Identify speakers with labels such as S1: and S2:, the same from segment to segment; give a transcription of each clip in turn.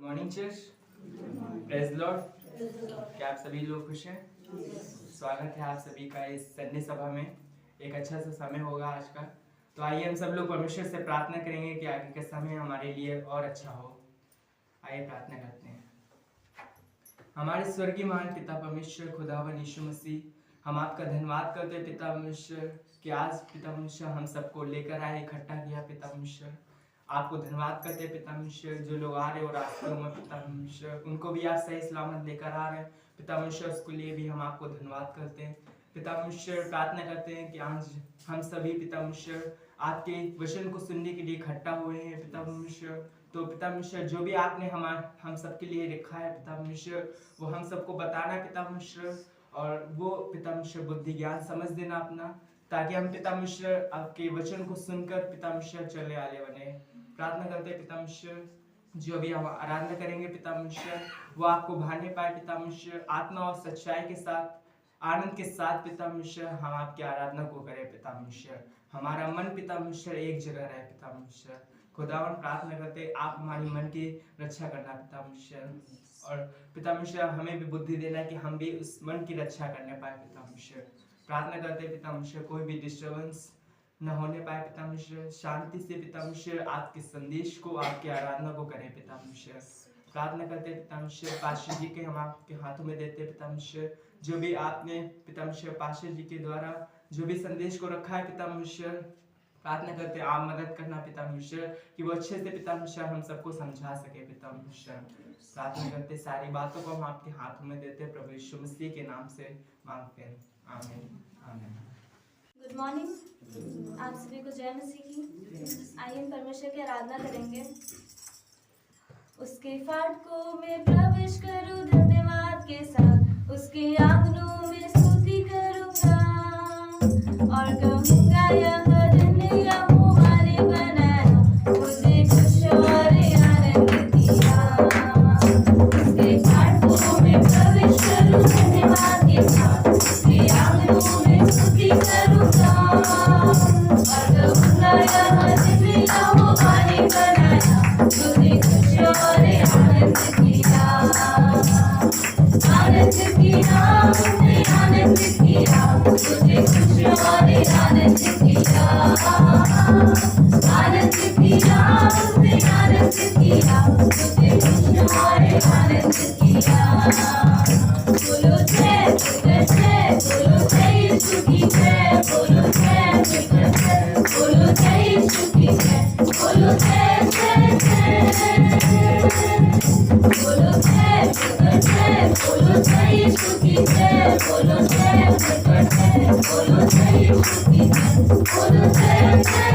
S1: Morning church, praise Lord. क्या आप सभी लोग खुश हैं? स्वागत है आप सभी का इस संडे सभा में। एक अच्छा सा समय होगा आज का, तो आइए हम सब लोग परमेश्वर से प्रार्थना करेंगे कि आगे का समय हमारे लिए और अच्छा हो। आइए प्रार्थना करते हैं। हमारे स्वर्गीय महान पिता परमेश्वर खुदावन यीशु मसीह, हम आपका धन्यवाद करते हैं पिता परमेश्वर कि आज पिता परमेश्वर हम सबको लेकर आए, इकट्ठा किया पिता परमेश्वर। आपको धन्यवाद करते हैं पिता परमेश्वर, जो लोग आ रहे हो रास्तों में पिता परमेश्वर, उनको भी आप सही सलामत लेकर आ रहे हैं पिता परमेश्वर। उसके लिए भी हम आपको धन्यवाद करते हैं पिता परमेश्वर। प्रार्थना करते हैं कि आज हम सभी पिता परमेश्वर आपके वचन को सुनने के लिए इकट्ठा हुए हैं पिता परमेश्वर। तो पिता परमेश्वर जो भी आपने हम सबके लिए लिखा है पिता परमेश्वर, वो हम सबको बताना पिता परमेश्वर, और वो पिता परमेश्वर बुद्धि ज्ञान समझ देना अपना, ताकि हम पिता परमेश्वर आपके वचन को सुनकर पिता परमेश्वर चलने वाले बने। प्रार्थना करते हैं पिता परमेश्वर, जो भी हम आराधना करेंगे पिता परमेश्वर, वो आपको भाने पाए पिता परमेश्वर। आत्मा और सच्चाई के साथ, आनंद के साथ पिता परमेश्वर हम आपकी आराधना को करें पिता परमेश्वर। हमारा मन पिता परमेश्वर एक जगह रहे पिता परमेश्वर। खुदावन प्रार्थना करते आप हमारी मन की रक्षा करना पिता परमेश्वर, और पिता परमेश्वर हमें भी बुद्धि देना कि हम भी उस मन की रक्षा करने पाए पिता परमेश्वर। प्रार्थना करते पिता परमेश्वर कोई भी डिस्टर्बेंस न होने पाए पिता परमेश्वर। शांति से पिता परमेश्वर आपके संदेश को, आपकी आराधना को करें पिता परमेश्वर। प्रार्थना करते पिता परमेश्वर पास्टर जी के हम आपके हाथों में देते पिता परमेश्वर। जो भी आपने पिता परमेश्वर पास्टर जी के द्वारा जो भी संदेश को रखा है पिता परमेश्वर, प्रार्थना करते आप मदद करना पिता परमेश्वर कि वो अच्छे से पिता परमेश्वर हम सबको समझा सके पिता परमेश्वर। प्रार्थना करते सारी बातों को हम आपके हाथों में देते प्रभु यीशु मसीह के नाम से मांगते हैं, आमीन आमीन।
S2: गुड मॉर्निंग, आप सभी को जय मसीह की। आइए हम परमेश्वर की आराधना करेंगे। उसके फाटकों में प्रवेश करूं धन्यवाद के साथ, उसके आंगनों में स्तुति करूंगा और कहूंगा यह धन्य यहोवा ने बनाया, मुझे खुश और आनंद दिया। उसके फाटकों में प्रवेश करूं धन्यवाद के साथ, उसके आंगनों में स्तुति करूंगा और कहूंगा यह धन्य यहोवा ने बनाया, मुझे खुश और आनंद किया। आनंद किया, उसने आनंद किया, मुझे खुश और आनंद किया। आनंद किया, उसने आनंद किया, मुझे खुश और आनंद किया। बोलो जय, बोलो जय, बोलो जय यीशु की जय, बोलो जय, बोलो जय यीशु की जय, बोलो जय जय जय, बोलो जय, बोलो जय यीशु की जय, बोलो जय, बोलो जय यीशु की जय, बोलो जय जय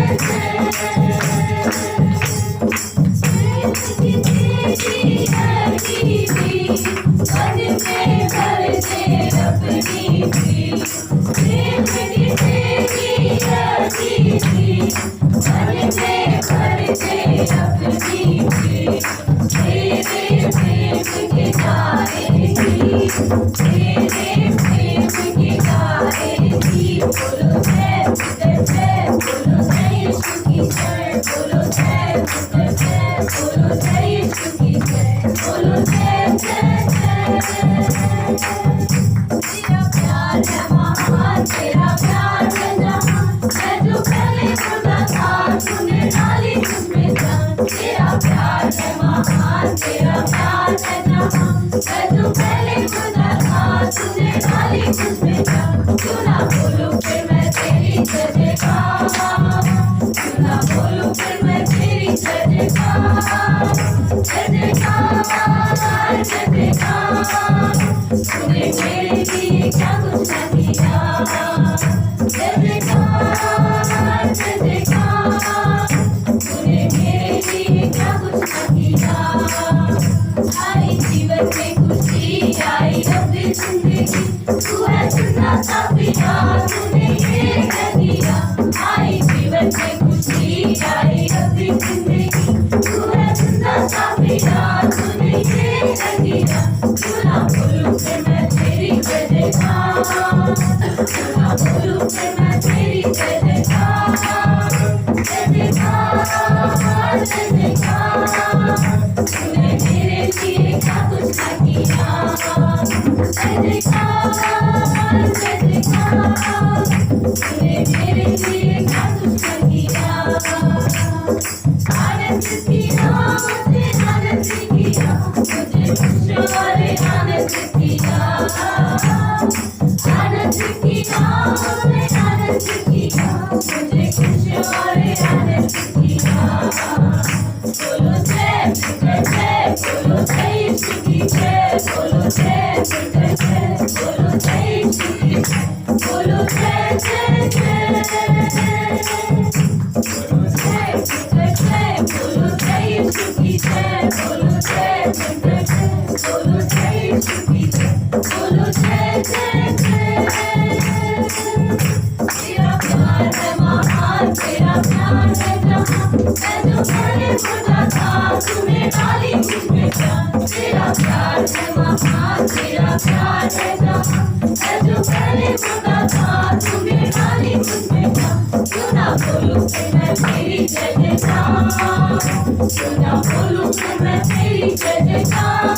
S2: बोलो किया, मुझे कुछ और याद किया। बोलो जय जय, बोलो जय श्री जय, बोलो जय जय, बोलो जय श्री जय, बोलो जय जय जय। बोलो जय जय, बोलो जय श्री जय, बोलो जय जय, बोलो जय श्री जय, बोलो जय जय जय। तेरा प्यार है महान, तेरा प्यार है जहां, मैं जो पहले खुदा था तूने डाली मुझ में जान। तेरा प्यार है महान, तेरा प्यार है जहां, मैं जो पहले खुदा था तूने डाली मुझ में जान। क्यों ना बोलूं कि मैं तेरी जय जयकार, क्यों ना बोलूं कि मैं तेरी जय जयकार,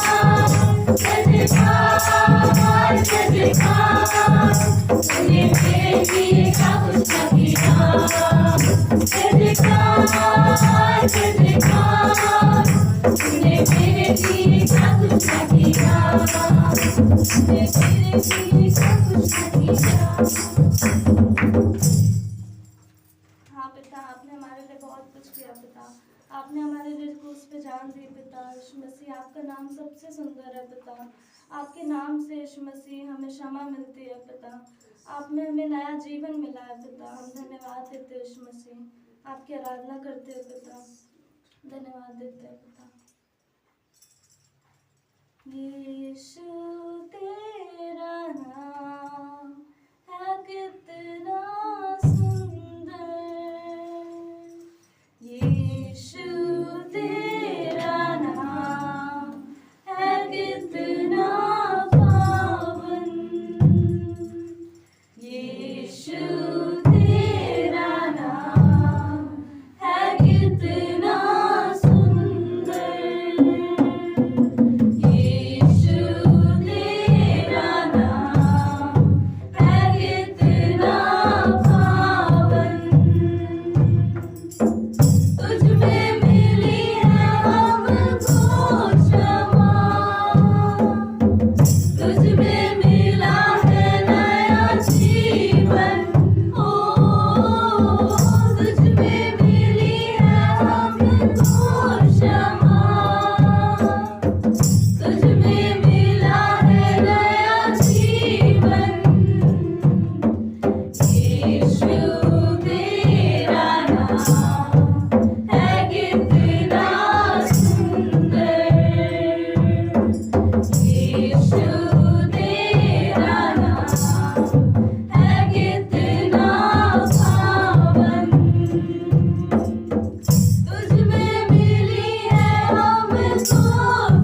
S2: जय जयकार, जय जयकार। तूने मेरे लिए क्या कुछ न किया, जय जयकार, जय जयकार। तूने मेरे लिए क्या कुछ न किया, तूने मेरे लिए क्या कुछ न किया। हाँ पिता, आपने हमारे लिए बहुत कुछ किया पिता। आपने हमारे लिए क्रूस पे जान दी पिता। यीशु मसीह, आपका नाम सबसे सुंदर है पिता। आपके नाम से यीशु मसीह हमें क्षमा मिलती है पिता। आप में हमें नया जीवन मिला है पिता। हम धन्यवाद देते हैं यीशु मसीह, आपकी आराधना करते हैं पिता, धन्यवाद देते हैं पिता। यीशु तेरा नाम है कितना सुंदर, यीशु तेरा नाम है कितना पावन, यीशु तेरा नाम है कितना सुंदर, यीशु तेरा नाम है कितना पावन। तुझ में मिली है हमको क्षमा, तुझ में मिला है नया जीवन। ओ तुझ में मिली है हमको क्षमा, तुझ में मिला है नया जीवन। यीशु तेरा नाम है कितना सुंदर, यीशु तेरा नाम है कितना पावन। तुझ में मिली है हमको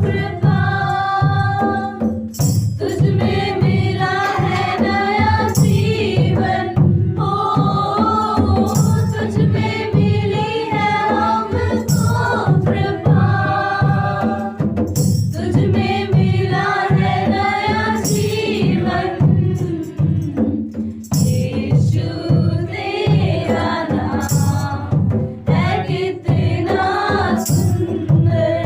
S2: कृपा, तुझ में मिला है नया जीवन। ओ तुझ में मिली है हमको कृपा, तुझ में मिला है नया जीवन। यीशु तेरा नाम है कितना सुंदर,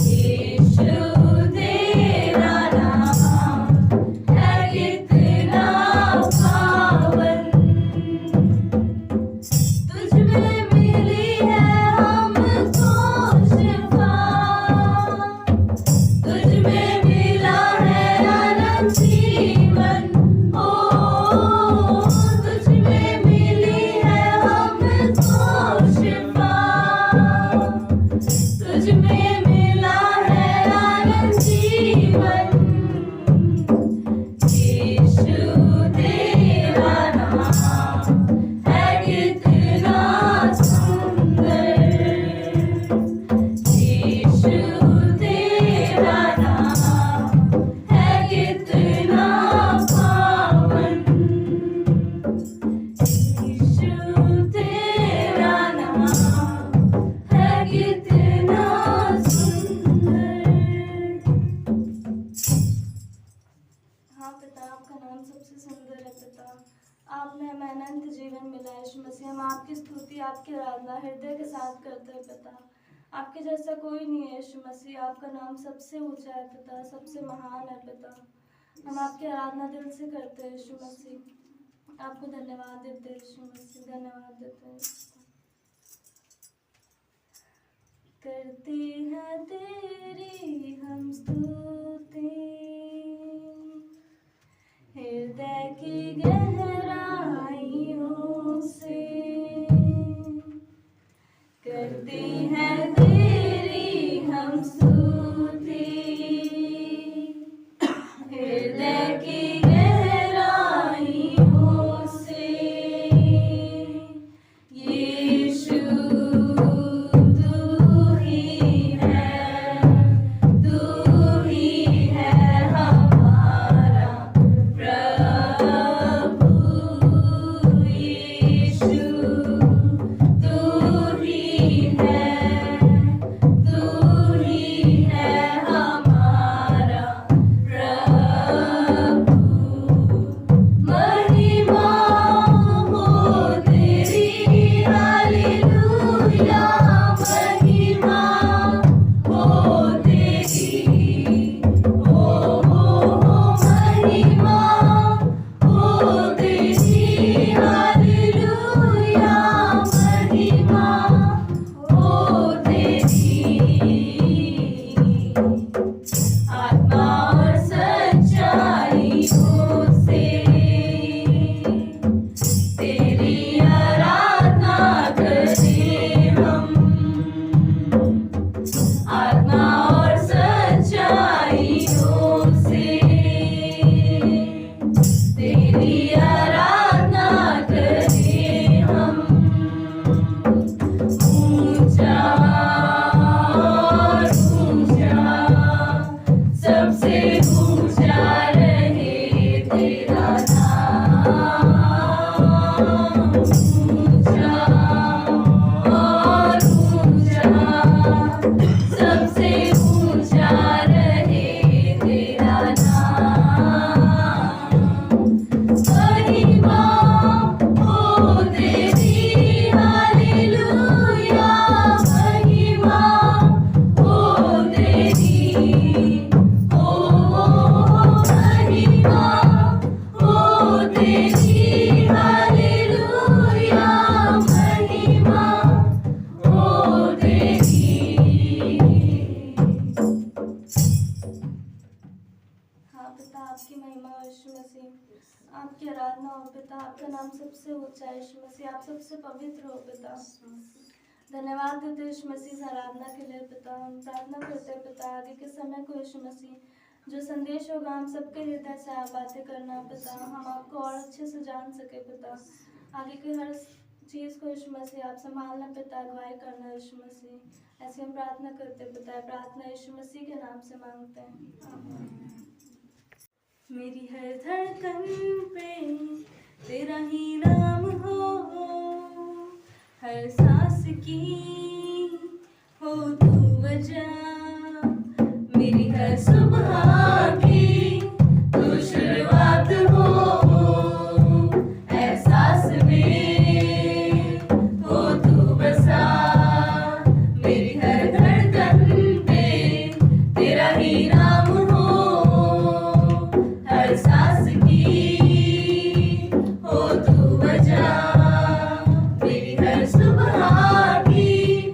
S2: यीशु तेरा नाम है कितना पावन। तुझ में मिली है हमको शिफा, तुझ में मिला है अनंत जीवन। ओ तुझ में मिली है हमको शिफा, तुझ में मिला है अनंत जीवन। यीशु तेरा नाम है कितना सुंदर, यीशु तेरा नाम है कितना पावन। यीशु तेरा नाम है कितना सुंदर। हाँ पिता, आपका नाम सबसे सुंदर है पिता। आपने हमें अनंत जीवन मिला है यीशु मसीह। हम आपकी स्तुति, आपकी आराधना हृदय के साथ करते हैं पिता। आपके जैसा कोई नहीं है यीशु मसीह। आपका नाम सबसे ऊंचा है पिता, सबसे महान है पिता। हम आपकी आराधना दिल से करते हैं यीशु मसीह। आपको धन्यवाद देते हैं यीशु मसीह, धन्यवाद देते हैं। करते हैं तेरी हम स्तुति हृदय की गहराइयों से, करते हैं तेरी हम स्तुति हृदय की गहराइयों से। यीशु तू ही है हमारा प्रभु। यीशु तू ही है हमारा प्रभु। महिमा हो तेरी हालेलुया, महिमा हो तेरी, ओ महिमा हो तेरी हालेलुया, महिमा हो तेरी। आत्मा और सच्चाइयों से तेरी आराधना करें हम, आत्मा और सच्चाइयों से तेरी आराधना करें हम। ऊंचा और ऊंचा, सबसे ऊंचा रहे तेरा नाम। ऊंचा और ऊंचा, सबसे ऊंचा रहे तेरा नाम। महिमा हो तेरी हालेलुया, महिमा हो तेरी, ओ महिमा हो तेरी हालेलुया, महिमा हो तेरी। हाँ पिता, आपकी महिमा हो यीशु मसीह, आपकी आराधना हो पिता, आपका नाम सबसे ऊंचा है यीशु मसीह, आप सबसे पवित्र हो पिता। धन्यवाद देते हैं यीशु मसीह इस आराधना के लिए पिता। हम प्रार्थना करते हैं पिता आगे के समय को यीशु मसीह जो संदेश होगा हम सबके हृदय से आप बातें करना पिता, हम आपको और अच्छे से जान सके पिता। आगे की हर चीज़ को यीशु मसीह आप संभालना पिता, अगुवाई करना यीशु मसीह। ऐसे हम प्रार्थना करते पिता, प्रार्थना यीशु मसीह के नाम से मांगते हैं, आमीन। मेरी हर धड़कन पे तेरा ही नाम हो, हर सांस की हो तू वजह, मेरी हर सुबह की तू शुरुआत हो, एहसास में हो तू बसा। मेरी हर धड़कन पे तेरा ही नाम हो, हर सांस की हो तू वजह, मेरी हर सुबह की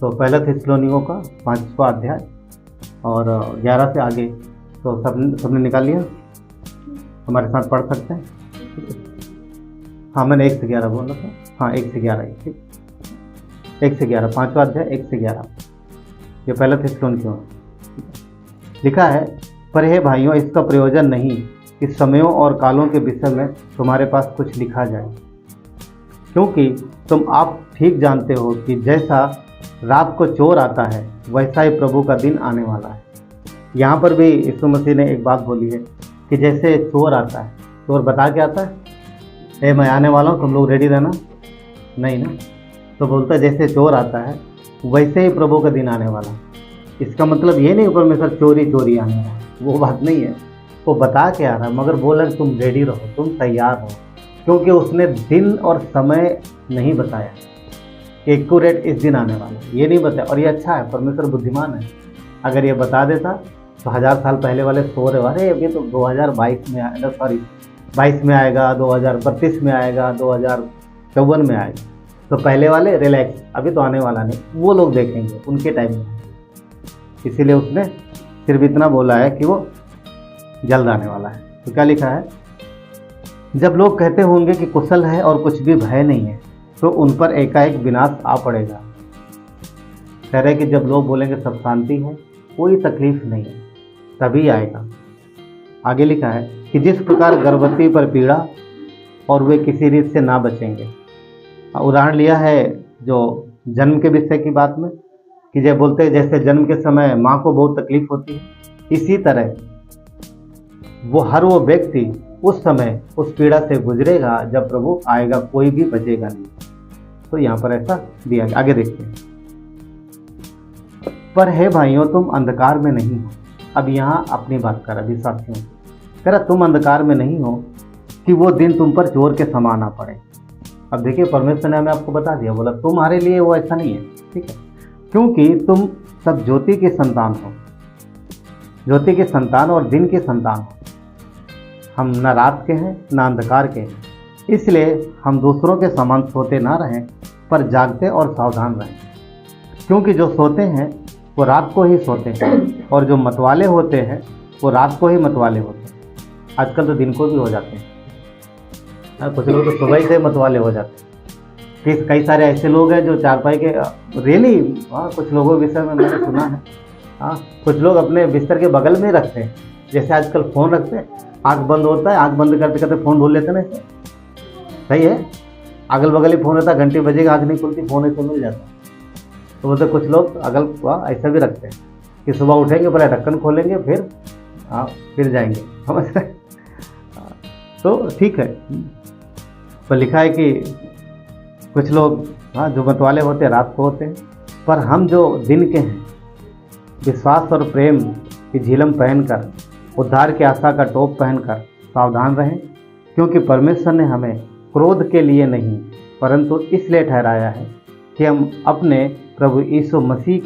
S3: तो पहला थिस्सलुनीकियों का 5वां अध्याय और 11 से आगे, तो सबने निकाल लिया? हमारे साथ पढ़ सकते हैं? हाँ, मैंने 1 से 11 बोला था। हाँ, 1 से 11 ही, ठीक। 1 से 11, 5वां अध्याय 1 से 11, ये पहला थिस्सलुनीकियों लिखा है। पर हे भाइयों, इसका प्रयोजन नहीं कि समयों और कालों के विषय में तुम्हारे पास कुछ लिखा जाए, क्योंकि तुम आप ठीक जानते हो कि जैसा रात को चोर आता है वैसा ही प्रभु का दिन आने वाला है। यहाँ पर भी यीशु मसीह ने एक बात बोली है कि जैसे चोर आता है, चोर बता के आता है, मैं आने वाला हूँ, तुम लोग रेडी रहना, नहीं ना। तो बोलता है जैसे चोर आता है वैसे ही प्रभु का दिन आने वाला है। इसका मतलब ये नहीं परमेश्वर चोरी आने वाला है, वो बात नहीं है। वो बता के आ रहा है, मगर बोला तुम रेडी रहो, तुम तैयार हो, क्योंकि उसने दिन और समय नहीं बताया, एक्यूरेट इस दिन आने वाला है ये नहीं बताया। और ये अच्छा है, परमेश्वर बुद्धिमान है। अगर ये बता देता तो 1000 साल पहले वाले सो रहे, अरे अभी तो 2022 में आएगा, सॉरी 22 में आएगा, 2032 में आएगा, 2054 में आएगा, तो पहले वाले रिलैक्स, अभी तो आने वाला नहीं, वो लोग देखेंगे उनके टाइम में। इसीलिए उसने सिर्फ इतना बोला है कि वो जल्द आने वाला है। तो क्या लिखा है? जब लोग कहते होंगे कि कुशल है और कुछ भी भय नहीं है, तो उन पर एकाएक विनाश आ पड़ेगा। कह रहे कि जब लोग बोलेंगे सब शांति है, कोई तकलीफ नहीं है, तभी आएगा। आगे लिखा है कि जिस प्रकार गर्भवती पर पीड़ा और वे किसी रीत से ना बचेंगे। उदाहरण लिया है जो जन्म के विषय की बात में, कि जब बोलते हैं जैसे जन्म के समय माँ को बहुत तकलीफ होती है, इसी तरह वो व्यक्ति उस समय उस पीड़ा से गुजरेगा जब प्रभु आएगा, कोई भी बचेगा नहीं। तो यहाँ पर ऐसा दिया गया। आगे देखते हैं। पर हे भाइयों, तुम अंधकार में नहीं हो। अब यहाँ अपनी बात कर रहा विश्वासियों से, कह रहा तुम अंधकार में नहीं हो कि वो दिन तुम पर चोर के समान आ पड़े। अब देखिए, परमेश्वर ने हमें आपको बता दिया, बोला तुम्हारे लिए वो ऐसा नहीं है, ठीक है, क्योंकि तुम सब ज्योति के संतान हो, ज्योति के संतान और दिन के संतान हो। हम न रात के हैं न अंधकार के हैं, इसलिए हम दूसरों के समान सोते ना रहें, पर जागते और सावधान रहें। क्योंकि जो सोते हैं वो रात को ही सोते हैं, और जो मतवाले होते हैं वो रात को ही मतवाले होते हैं। आजकल तो दिन को भी हो जाते हैं, कुछ लोग तो सुबह ही से मतवाले हो जाते हैं। कई सारे ऐसे लोग हैं जो चारपाई के रियली, कुछ लोगों के विषय में मैंने सुना है। कुछ लोग अपने बिस्तर के बगल में रखते हैं, जैसे आजकल फ़ोन रखते हैं, आँख बंद होता है, आँख बंद करते करते फ़ोन भूल लेते हैं ना। सही है, अगल बगल ही फ़ोन रहता है, घंटे बजेगा, आँख नहीं खुलती, फ़ोन ऐसे मिल जाता है। तो बोलते कुछ लोग अगल ऐसा भी रखते हैं कि सुबह उठेंगे, पहले ढक्कन खोलेंगे, फिर जाएंगे, समझ रहे। तो ठीक है, पर लिखा है कि कुछ लोग जो मतवाले होते हैं रात को होते हैं, पर हम जो दिन के हैं विश्वास और प्रेम की झिलम पहनकर, उद्धार की आशा का टोप पहनकर सावधान रहें, क्योंकि परमेश्वर ने हमें क्रोध के लिए नहीं परंतु इसलिए ठहराया है कि हम अपने प्रभु यीशु मसीह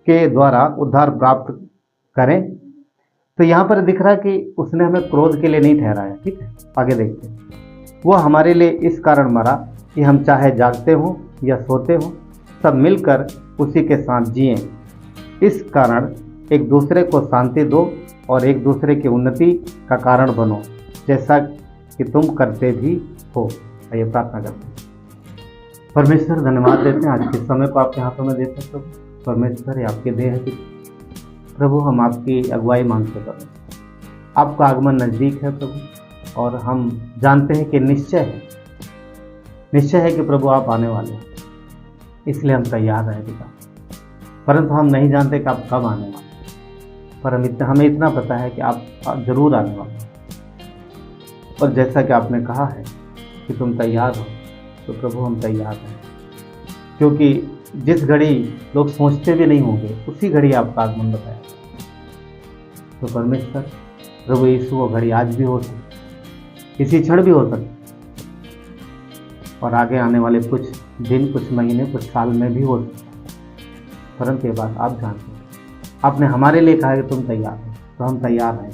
S3: के द्वारा उद्धार प्राप्त करें। तो यहाँ पर दिख रहा है कि उसने हमें क्रोध के लिए नहीं ठहराया, ठीक है। आगे देखते हैं। वो हमारे लिए इस कारण मरा कि हम चाहे जागते हों या सोते हों, सब मिलकर उसी के साथ जिएं। इस कारण एक दूसरे को शांति दो और एक दूसरे की उन्नति का कारण बनो, जैसा कि तुम करते भी हो। आइए प्रार्थना करते हैं। परमेश्वर, धन्यवाद देते हैं आज के समय को आपके हाथों में देते हैं प्रभु। परमेश्वर, ये आपके देह है प्रभु, हम आपकी अगुवाई मांगते प्रभु। आपका आगमन नज़दीक है प्रभु, और हम जानते हैं कि निश्चय है कि प्रभु आप आने वाले हैं, इसलिए हम तैयार रहे पिता। परंतु हम नहीं जानते कि आप कब आने वाले, पर हमें इतना पता है कि आप जरूर आने वाले हैं। और जैसा कि आपने कहा है कि तुम तैयार हो, तो प्रभु हम तैयार हैं, क्योंकि जिस घड़ी लोग सोचते भी नहीं होंगे उसी घड़ी आपका आगमन बताया। तो परमेश्वर प्रभु यीशु, वो घड़ी आज भी हो सकती, इसी क्षण भी हो सकती, और आगे आने वाले कुछ दिन, कुछ महीने, कुछ साल में भी हो सकता है। परंतु ये बात आप जानते हैं, आपने हमारे लिए कहा कि तुम तैयार हो, तो हम तैयार हैं।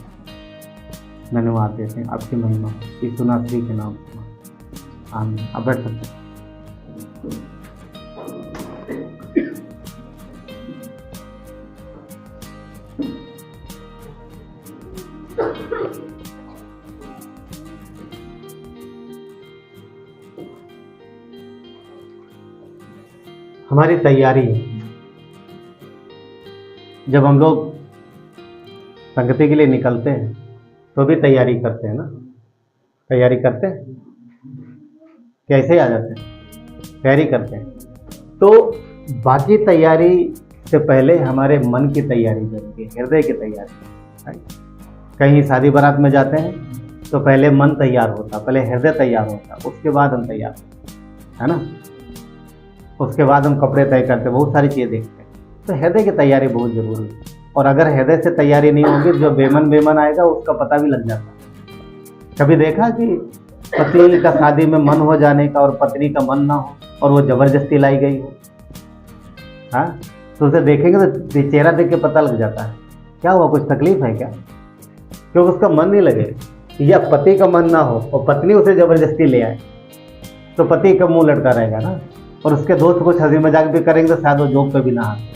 S3: धन्यवाद देते हैं, आपकी महिमा यीशु नासरी के नाम। आमीन। अब बैठ सकते हैं। हमारी तैयारी, जब हम लोग संगति के लिए निकलते हैं तो भी तैयारी करते हैं ना, तैयारी करते हैं, कैसे आ जाते हैं, तैयारी करते हैं। तो बाकी तैयारी से पहले हमारे मन की तैयारी जरूरी है, हृदय की तैयारी। कहीं शादी बारात में जाते हैं तो पहले मन तैयार होता, पहले हृदय तैयार होता, उसके बाद हम तैयार होते, है ना। उसके बाद हम कपड़े तय करते, बहुत सारी चीज़ें देखते हैं। तो हृदय की तैयारी बहुत जरूरी है। और अगर हृदय से तैयारी नहीं होगी, जो बेमन आएगा उसका पता भी लग जाता है। कभी देखा कि पति का शादी में मन हो जाने का और पत्नी का मन ना हो और वो जबरदस्ती लाई गई हो, हाँ, तो उसे देखेंगे तो चेहरा देख के पता लग जाता है क्या हुआ, कुछ तकलीफ है क्या, क्योंकि उसका मन नहीं लगे। या पति का मन ना हो और पत्नी उसे जबरदस्ती ले आए तो पति का मुंह लटका रहेगा ना, और उसके दोस्त कुछ हंसी मजाक भी करेंगे तो शायद वो जोक पे भी ना आए।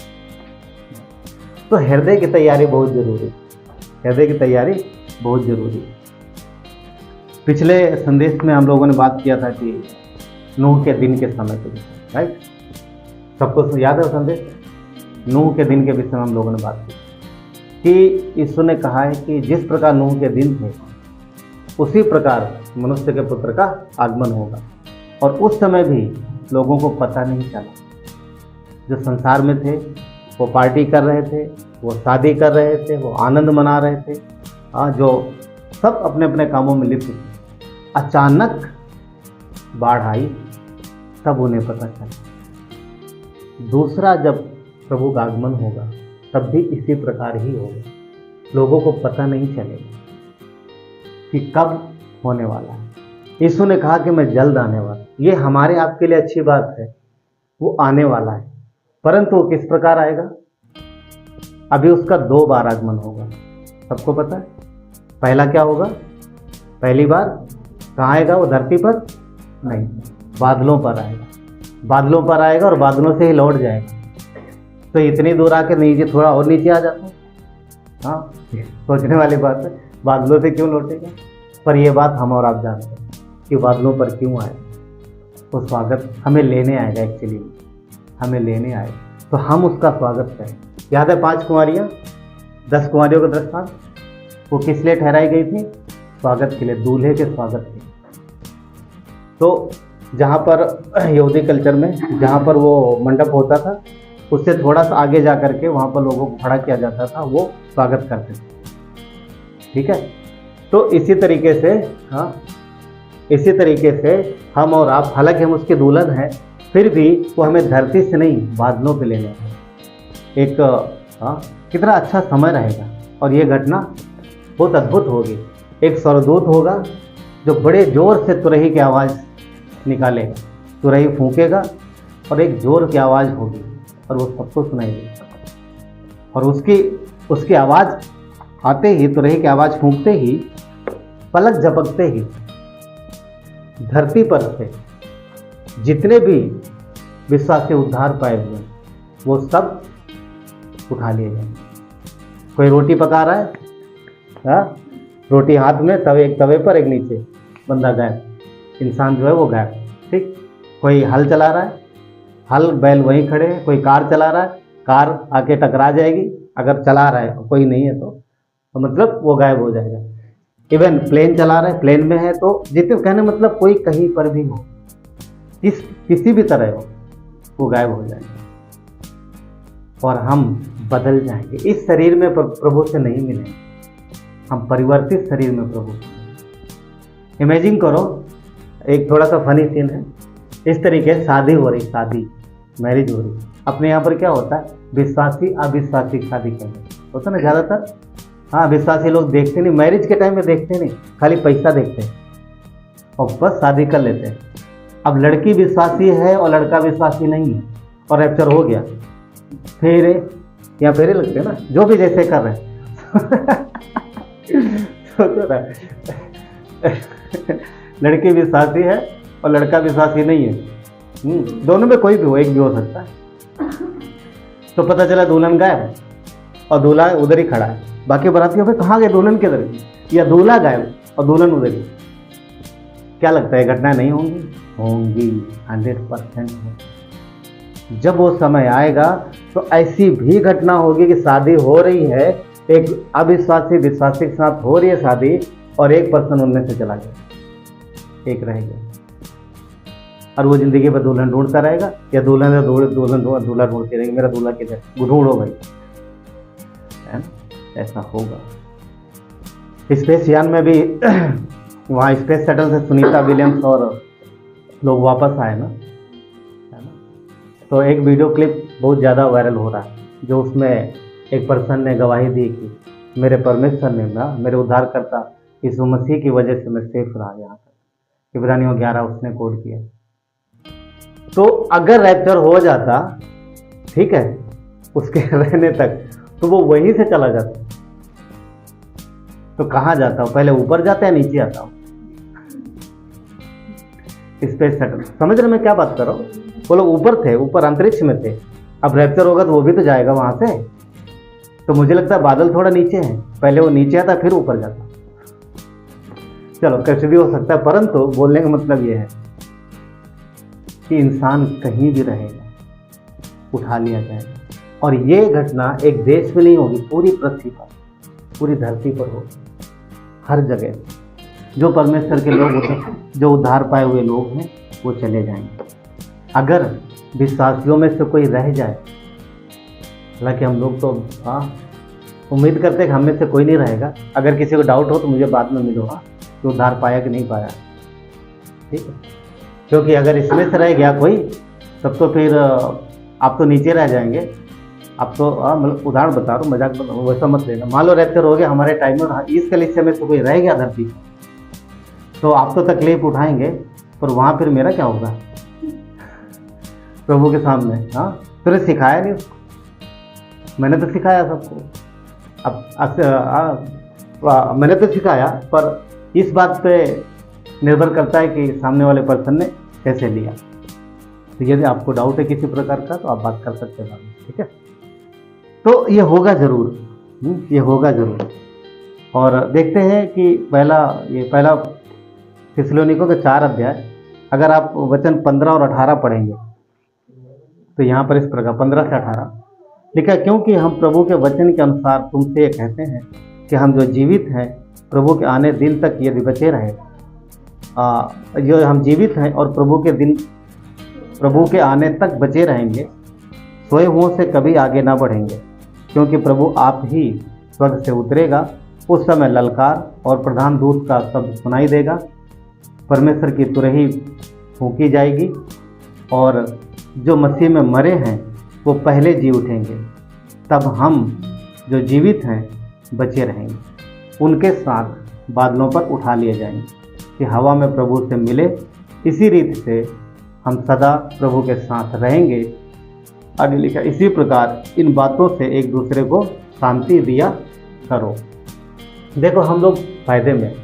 S3: तो हृदय की तैयारी बहुत जरूरी, हृदय की तैयारी बहुत जरूरी। पिछले संदेश में हम लोगों ने बात किया था कि नूह के दिन के समय के विषय, राइट, सबको याद है संदेश। नूह के दिन के विषय में हम लोगों ने बात की कि ईश्वर ने कहा है कि जिस प्रकार नूह के दिन थे उसी प्रकार मनुष्य के पुत्र का आगमन होगा। और उस समय भी लोगों को पता नहीं चला, जो संसार में थे वो पार्टी कर रहे थे, वो शादी कर रहे थे, वो आनंद मना रहे थे, जो सब अपने अपने कामों में लिप्त थे। अचानक बाढ़ आई, तब उन्हें पता चला। दूसरा जब प्रभु का आगमन होगा तब भी इसी प्रकार ही होगा, लोगों को पता नहीं चलेगा कि कब होने वाला है। यीशु ने कहा कि मैं जल्द आने वाला, ये हमारे आपके लिए अच्छी बात है, वो आने वाला है, परंतु वो किस प्रकार आएगा। अभी उसका 2 बार आगमन होगा, सबको पता है। पहला क्या होगा, पहली बार कहाँ आएगा, वो धरती पर नहीं, बादलों पर आएगा, बादलों पर आएगा और बादलों से ही लौट जाएगा। तो इतनी दूर आके नीचे, थोड़ा और नीचे आ जाता है, हाँ, सोचने वाली बात है, बादलों से क्यों लौटेगा। पर ये बात हम और आप जानते हैं कि बादलों पर क्यों आए, वो स्वागत हमें लेने आएगा, एक्चुअली हमें लेने आएगा, तो हम उसका स्वागत करें। याद है 5 कुंवारियाँ, 10 कुंवारियों का दृष्टांत, वो किस लिए ठहराई गई थी, स्वागत के लिए, दूल्हे के स्वागत के लिए। तो जहाँ पर यहूदी कल्चर में जहाँ पर वो मंडप होता था उससे थोड़ा सा आगे जा करके वहाँ पर लोगों को खड़ा किया जाता था, वो स्वागत करते थे, ठीक है। तो इसी तरीके से, हाँ, इसी तरीके से हम और आप, हालांकि हम उसके दुल्हन हैं, फिर भी वो हमें धरती से नहीं बादलों पे लेने हैं। एक कितना अच्छा समय रहेगा और ये घटना बहुत अद्भुत होगी। एक स्वर्गदूत होगा जो बड़े जोर से तुरही की आवाज़ निकालेगा, तुरही फूंकेगा और एक जोर की आवाज़ होगी और वो सबको सुनाई देगी। और उसकी आवाज़ आते ही, तुरही की आवाज़ फूंकते ही, पलक झपकते ही धरती पर से जितने भी विश्वासी उद्धार पाए हुए वो सब उठा लिए जाएंगे। कोई रोटी पका रहा है, हाँ, रोटी हाथ में, एक तवे पर, एक नीचे, बंदा गायब, इंसान जो है वो गायब, ठीक। कोई हल चला रहा है, हल बैल वहीं खड़े हैं। कोई कार चला रहा है, कार आके टकरा जाएगी, अगर चला रहा है, कोई नहीं है तो मतलब वो गायब हो जाएगा। इवन प्लेन चला रहा है, प्लेन में है तो जितने, कहने मतलब कोई कहीं पर भी हो, किसी भी तरह हो, वो गायब हो जाएगा और हम बदल जाएंगे। इस शरीर में प्रभु से नहीं मिलेंगे, हम परिवर्तित शरीर में प्रभु। इमेजिन करो, एक थोड़ा सा फनी सीन है। इस तरीके से शादी हो रही, शादी, मैरिज हो रही। अपने यहाँ पर क्या होता है, विश्वासी अविश्वासी शादी करते होता ना ज़्यादातर। हाँ, विश्वासी लोग देखते नहीं, मैरिज के टाइम में देखते नहीं, खाली पैसा देखते हैं और बस शादी कर लेते हैं। अब लड़की विश्वासी है और लड़का विश्वासी नहीं है और रैप्चर हो गया, फेरे या फेरे लगते हैं ना, जो भी जैसे कर रहे हैं। लड़की विश्वासी है और लड़का विश्वासी नहीं है, दोनों में कोई भी हो, एक भी हो सकता है। तो पता चला दुल्हन गायब और दूल्हा उधर ही खड़ा है। बाकी बारातियों पे कहाँ गए, दुल्हन किधर, या दूल्हा गायब और दुल्हन उधर ही। क्या लगता है घटना नहीं होंगी? होंगी, 100% जब वो समय आएगा तो ऐसी भी घटना होगी कि शादी हो रही है, एक अविश्वासी विश्वासी के साथ हो रही है शादी, और एक पर्सन उनमें से चला गया, एक रह गया, और वो जिंदगी में दुल्हन ढूंढता रहेगा, या दूल्हा ढूंढती रहेगी, मेरा दूल्हा किधर, ढूंढो भाई, है ना? ऐसा होगा। स्पेस यान में भी वहाँ स्पेस शटल से सुनीता विलियम्स और लोग वापस आए ना, है ना? तो एक वीडियो क्लिप बहुत ज़्यादा वायरल हो रहा है, जो उसमें एक पर्सन ने गवाही दी कि मेरे परमेश्वर ने ना, मेरे उद्धारकर्ता यीशु मसीह की वजह से मैं सेफ रहा यहाँ तक। इब्रानियों 11 उसने कोड किया। तो अगर रैप्चर हो जाता, ठीक है, उसके रहने तक, तो वो वहीं से चला जाता, तो कहाँ जाता हो? पहले ऊपर जाता है, नीचे आता हो? स्पेस शटल, समझ रहे मैं क्या बात कर रहा हूँ? वो लोग ऊपर थे, ऊपर अंतरिक्ष में थे, अब रैप्चर होगा तो वो भी तो जाएगा वहां से। तो मुझे लगता है बादल थोड़ा नीचे है, पहले वो नीचे आता फिर ऊपर जाता। चलो कैसे भी हो सकता है, परंतु बोलने का मतलब ये है कि इंसान कहीं भी रहेगा, उठा लिया जाएगा। और ये घटना एक देश में नहीं होगी, पूरी पृथ्वी पर, पूरी धरती पर होगी, हर जगह। जो परमेश्वर के लोग होते हैं, जो उद्धार पाए हुए लोग हैं, वो चले जाएंगे। अगर विश्वासियों में से कोई रह जाए, हालांकि हम लोग तो उम्मीद करते हैं कि हम में से कोई नहीं रहेगा। अगर किसी को डाउट हो तो मुझे बाद में मिलो, कि उद्धार पाया कि नहीं पाया, ठीक है? क्योंकि अगर इसमें से रह गया कोई, तब तो फिर आप तो नीचे रह जाएंगे। आप तो मतलब उदाहरण बता रहा हूँ, मजाक बता रहा हूँ, वैसा मत लेना। मान लो रैप्चर हो गया हमारे टाइम में, इस कलीसिया में से कोई रह गया धरती, तो आप तो तकलीफ उठाएंगे, पर वहाँ फिर मेरा क्या होगा प्रभु के सामने? हाँ, तूने सिखाया नहीं उसको, मैंने तो सिखाया सबको। अब मैंने तो सिखाया, पर इस बात पे निर्भर करता है कि सामने वाले पर्सन ने कैसे लिया। तो यदि आपको डाउट है किसी प्रकार का, तो आप बात कर सकते हैं, ठीक है? तो ये होगा जरूर, ये होगा जरूर। और देखते हैं कि पहला थिस्सलुनीकियों के 4 अध्याय, अगर आप वचन 15 और 18 पढ़ेंगे तो यहाँ पर इस प्रकार 15 से 18 लिखा, क्योंकि हम प्रभु के वचन के अनुसार तुमसे ये कहते हैं कि हम जो जीवित हैं प्रभु के आने दिन तक यदि बचे रहे, जो हम जीवित हैं और प्रभु के आने तक बचे रहेंगे, सोए हुओं से कभी आगे ना बढ़ेंगे, क्योंकि प्रभु आप ही स्वर्ग से उतरेगा। उस समय ललकार और प्रधान दूत का शब्द सुनाई देगा, परमेश्वर की तुरही फूंकी जाएगी, और जो मसीह में मरे हैं वो पहले जी उठेंगे। तब हम जो जीवित हैं बचे रहेंगे, उनके साथ बादलों पर उठा लिए जाएंगे कि हवा में प्रभु से मिले। इसी रीति से हम सदा प्रभु के साथ रहेंगे। आगे लिखा, इसी प्रकार इन बातों से एक दूसरे को शांति दिया करो। देखो हम लोग फायदे में,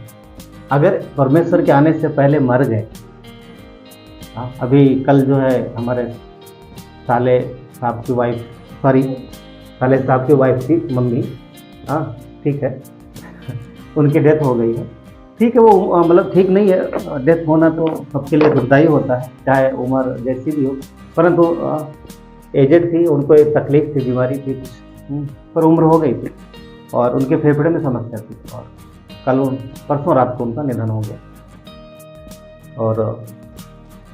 S3: अगर परमेश्वर के आने से पहले मर गए, अभी कल जो है हमारे साले साहब की वाइफ थी मम्मी, ठीक है, उनकी डेथ हो गई है। ठीक है, वो मतलब ठीक नहीं है, डेथ होना तो सबके लिए दुखदायी होता है, चाहे उम्र जैसी भी हो, परंतु एजेड थी, उनको एक तकलीफ थी, बीमारी थी, पर उम्र हो गई थी और उनके फेफड़े में समस्या थी, और परसों रात को उनका निधन हो गया। और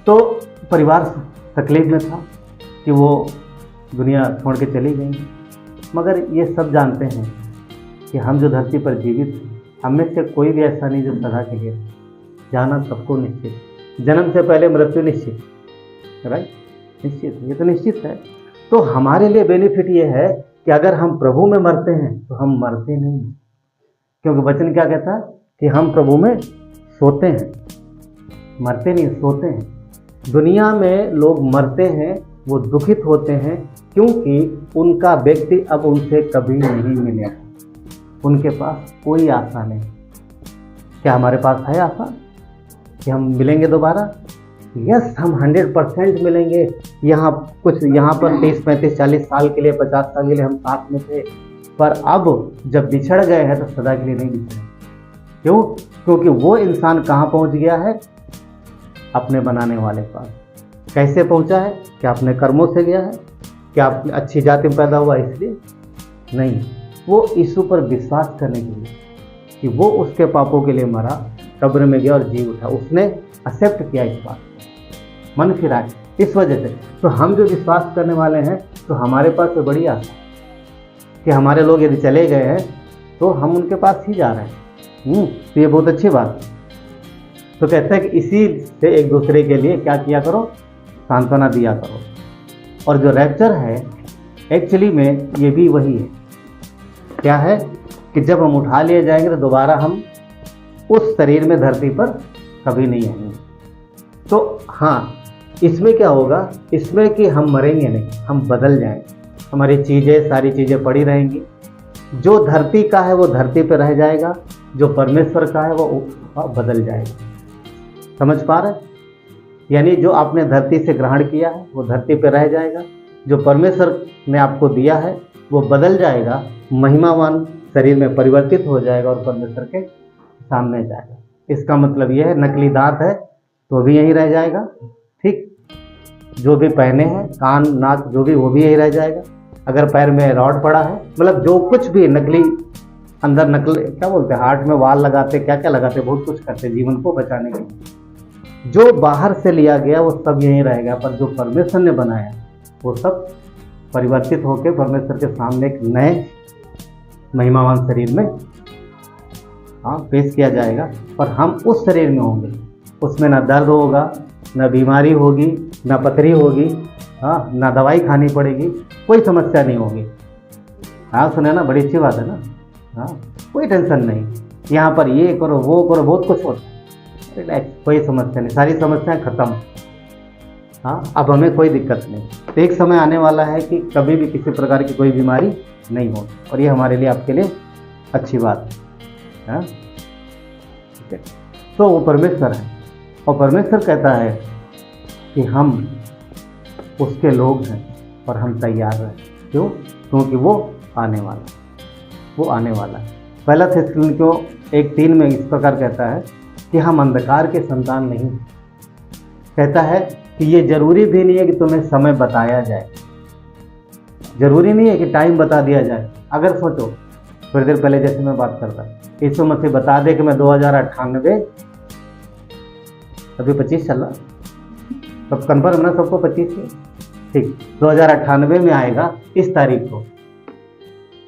S3: तो परिवार तकलीफ में था कि वो दुनिया छोड़ के चली गई, मगर ये सब जानते हैं कि हम जो धरती पर जीवित हैं, हम में से कोई भी ऐसा नहीं जो सदा के लिए, जाना सबको निश्चित, जन्म से पहले मृत्यु निश्चित, राइट, निश्चित, ये तो निश्चित है। तो हमारे लिए बेनिफिट ये है कि अगर हम प्रभु में मरते हैं तो हम मरते नहीं, क्योंकि वचन क्या कहता है कि हम प्रभु में सोते हैं, मरते नहीं, सोते हैं। दुनिया में लोग मरते हैं, वो दुखित होते हैं, क्योंकि उनका व्यक्ति अब उनसे कभी नहीं मिलेगा, उनके पास कोई आशा नहीं। क्या हमारे पास है आशा कि हम मिलेंगे दोबारा? यस, हम 100% मिलेंगे। यहाँ पर 30, 35, 40 साल के लिए, 50 साल के लिए हम साथ में थे, पर अब जब बिछड़ गए हैं तो सदा के लिए नहीं बिछड़े। क्यों? क्योंकि वो इंसान कहाँ पहुँच गया है? अपने बनाने वाले पास। कैसे पहुंचा है? क्या अपने कर्मों से गया है? क्या आप अच्छी जाति में पैदा हुआ इसलिए? नहीं, वो यीशु पर विश्वास करने के लिए कि वो उसके पापों के लिए मरा, कब्र में गया और जी उठा। उसने एक्सेप्ट किया इस बात, मन फिराया इस वजह से। तो हम जो विश्वास करने वाले हैं तो हमारे पास तो बड़ी आशा कि हमारे लोग यदि चले गए हैं तो हम उनके पास ही जा रहे हैं। तो ये बहुत अच्छी बात है। तो कहते हैं कि इसी से एक दूसरे के लिए क्या किया करो? सांत्वना दिया करो। और जो रैप्चर है एक्चुअली में ये भी वही है। क्या है कि जब हम उठा लिए जाएंगे तो दोबारा हम उस शरीर में धरती पर कभी नहीं आएंगे। तो हाँ, इसमें क्या होगा? इसमें कि हम मरेंगे नहीं, हम बदल जाएंगे। हमारी चीज़ें, सारी चीज़ें पड़ी रहेंगी। जो धरती का है वो धरती पर रह जाएगा, जो परमेश्वर का है वो बदल जाएगा। समझ पा रहे? यानी जो आपने धरती से ग्रहण किया है वो धरती पर रह जाएगा, जो परमेश्वर ने आपको दिया है वो बदल जाएगा, महिमावान शरीर में परिवर्तित हो जाएगा और परमेश्वर के सामने जाएगा। इसका मतलब यह है, नकली दांत है तो भी यहीं रह जाएगा, ठीक। जो भी पहने हैं, कान, नाक, जो भी, वो भी यहीं रह जाएगा। अगर पैर में रॉड पड़ा है, मतलब जो कुछ भी नकली अंदर, नकल क्या बोलते हैं, हार्ट में वाल लगाते, क्या क्या लगाते, बहुत कुछ करते जीवन को बचाने के लिए। जो बाहर से लिया गया वो सब यहीं रहेगा, पर जो परमेश्वर ने बनाया वो सब परिवर्तित होकर परमेश्वर के सामने एक नए महिमावान शरीर में पेश किया जाएगा। पर हम उस शरीर में होंगे, उसमें ना दर्द होगा, ना बीमारी होगी, ना पथरी होगी, ना दवाई खानी पड़ेगी, कोई समस्या नहीं होगी। सुने ना, बड़ी अच्छी बात है ना। कोई टेंशन नहीं, यहाँ पर ये करो वो करो, बहुत कुछ होता है, रिलैक्स, कोई समस्या नहीं, सारी समस्याएं खत्म। अब हमें कोई दिक्कत नहीं। तो एक समय आने वाला है कि कभी भी किसी प्रकार की कोई बीमारी नहीं हो, और ये हमारे लिए, आपके लिए अच्छी बात है। ठीक है, तो वो परमेश्वर है, और परमेश्वर कहता है कि हम उसके लोग हैं और हम तैयार हैं। क्यों? क्योंकि वो आने वाला है। पहला थिस्सलुनीकियों 1:3 में इस प्रकार कहता है कि हम अंधकार के संतान नहीं। कहता है कि ये जरूरी भी नहीं है कि तुम्हें समय बताया जाए, जरूरी नहीं है कि टाइम बता दिया जाए। अगर सोचो, थोड़ी देर पहले जैसे मैं बात करता, यीशु मसीह बता दे कि मैं 2098, अभी 25 चल रहा, सब कन्फर्म ना, सबको 25 है, ठीक, 2098 में आएगा इस तारीख को,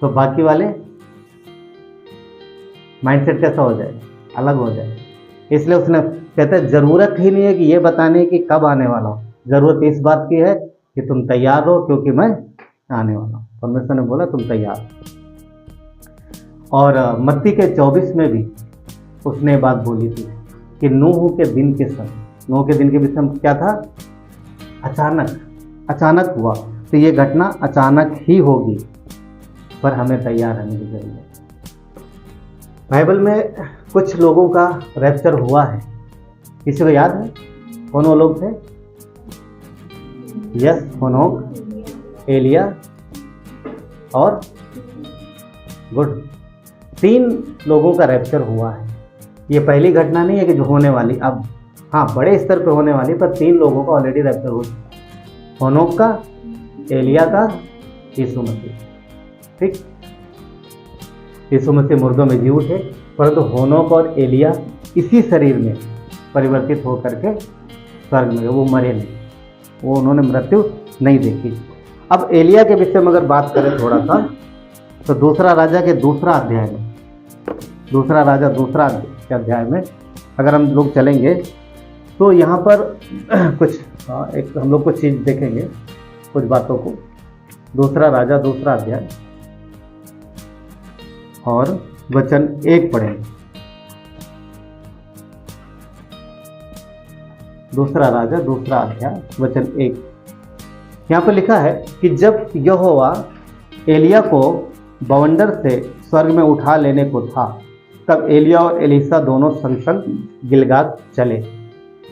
S3: तो बाकी वाले माइंडसेट कैसा हो जाएगा? अलग हो जाएगा। इसलिए उसने कहते हैं जरूरत ही नहीं है कि ये बताने की कब आने वाला हूँ, जरूरत इस बात की है कि तुम तैयार हो, क्योंकि मैं आने वाला हूँ। परमेश्वर ने बोला तुम तैयार हो। और मत्ती के 24 में भी उसने बात बोली थी कि नूह के दिन के समय, नूह के दिन के विषय में क्या था? अचानक हुआ। तो ये घटना अचानक ही होगी, पर हमें तैयार रहने की जरूरत है। बाइबल में कुछ लोगों का रैप्चर हुआ है, किसी को याद है कौन वो लोग थे? यस, हनोक, एलिया और गुड, 3 लोगों का रैप्चर हुआ है। ये पहली घटना नहीं है कि जो होने वाली, अब हाँ बड़े स्तर पे होने वाली, पर 3 लोगों का ऑलरेडी रैप्चर हो चुका। हनोक का, एलिया का, यीशु मसीह। ठीक, यीशु मसीह मुर्दों में जी उठे, परंतु हनोक और एलिया इसी शरीर में परिवर्तित होकर के स्वर्ग में गए, वो मरे नहीं, वो उन्होंने मृत्यु नहीं देखी। अब एलिया के विषय में अगर बात करें थोड़ा सा, तो दूसरा राजा के दूसरा अध्याय में अगर हम लोग चलेंगे तो यहाँ पर कुछ हम लोग कुछ चीज़ देखेंगे, कुछ बातों को। दूसरा राजा दूसरा अध्याय और वचन 1 पढ़ेंगे। दूसरा राजा दूसरा अध्याय वचन 1, यहाँ पर लिखा है कि जब यहोवा एलिया को बवंडर से स्वर्ग में उठा लेने को था, तब एलिया और एलीसा दोनों संग संग गिलगाद चले।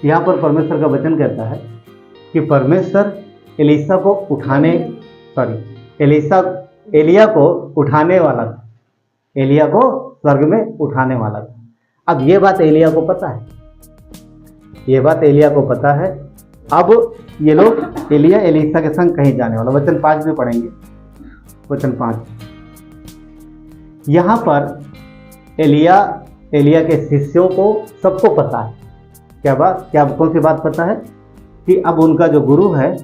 S3: यहाँ पर परमेश्वर का वचन कहता है कि परमेश्वर एलिया को उठाने वाला था, एलिया को स्वर्ग में उठाने वाला था। अब ये बात एलिया को पता है, ये बात एलिया को पता है, अब ये लोग एलिया एलीशा के संग कहीं जाने वाला, वचन 5 में पढ़ेंगे, वचन 5। यहां पर एलिया के शिष्यों को सबको पता है, क्या कौन सी बात पता है? कि अब उनका जो गुरु है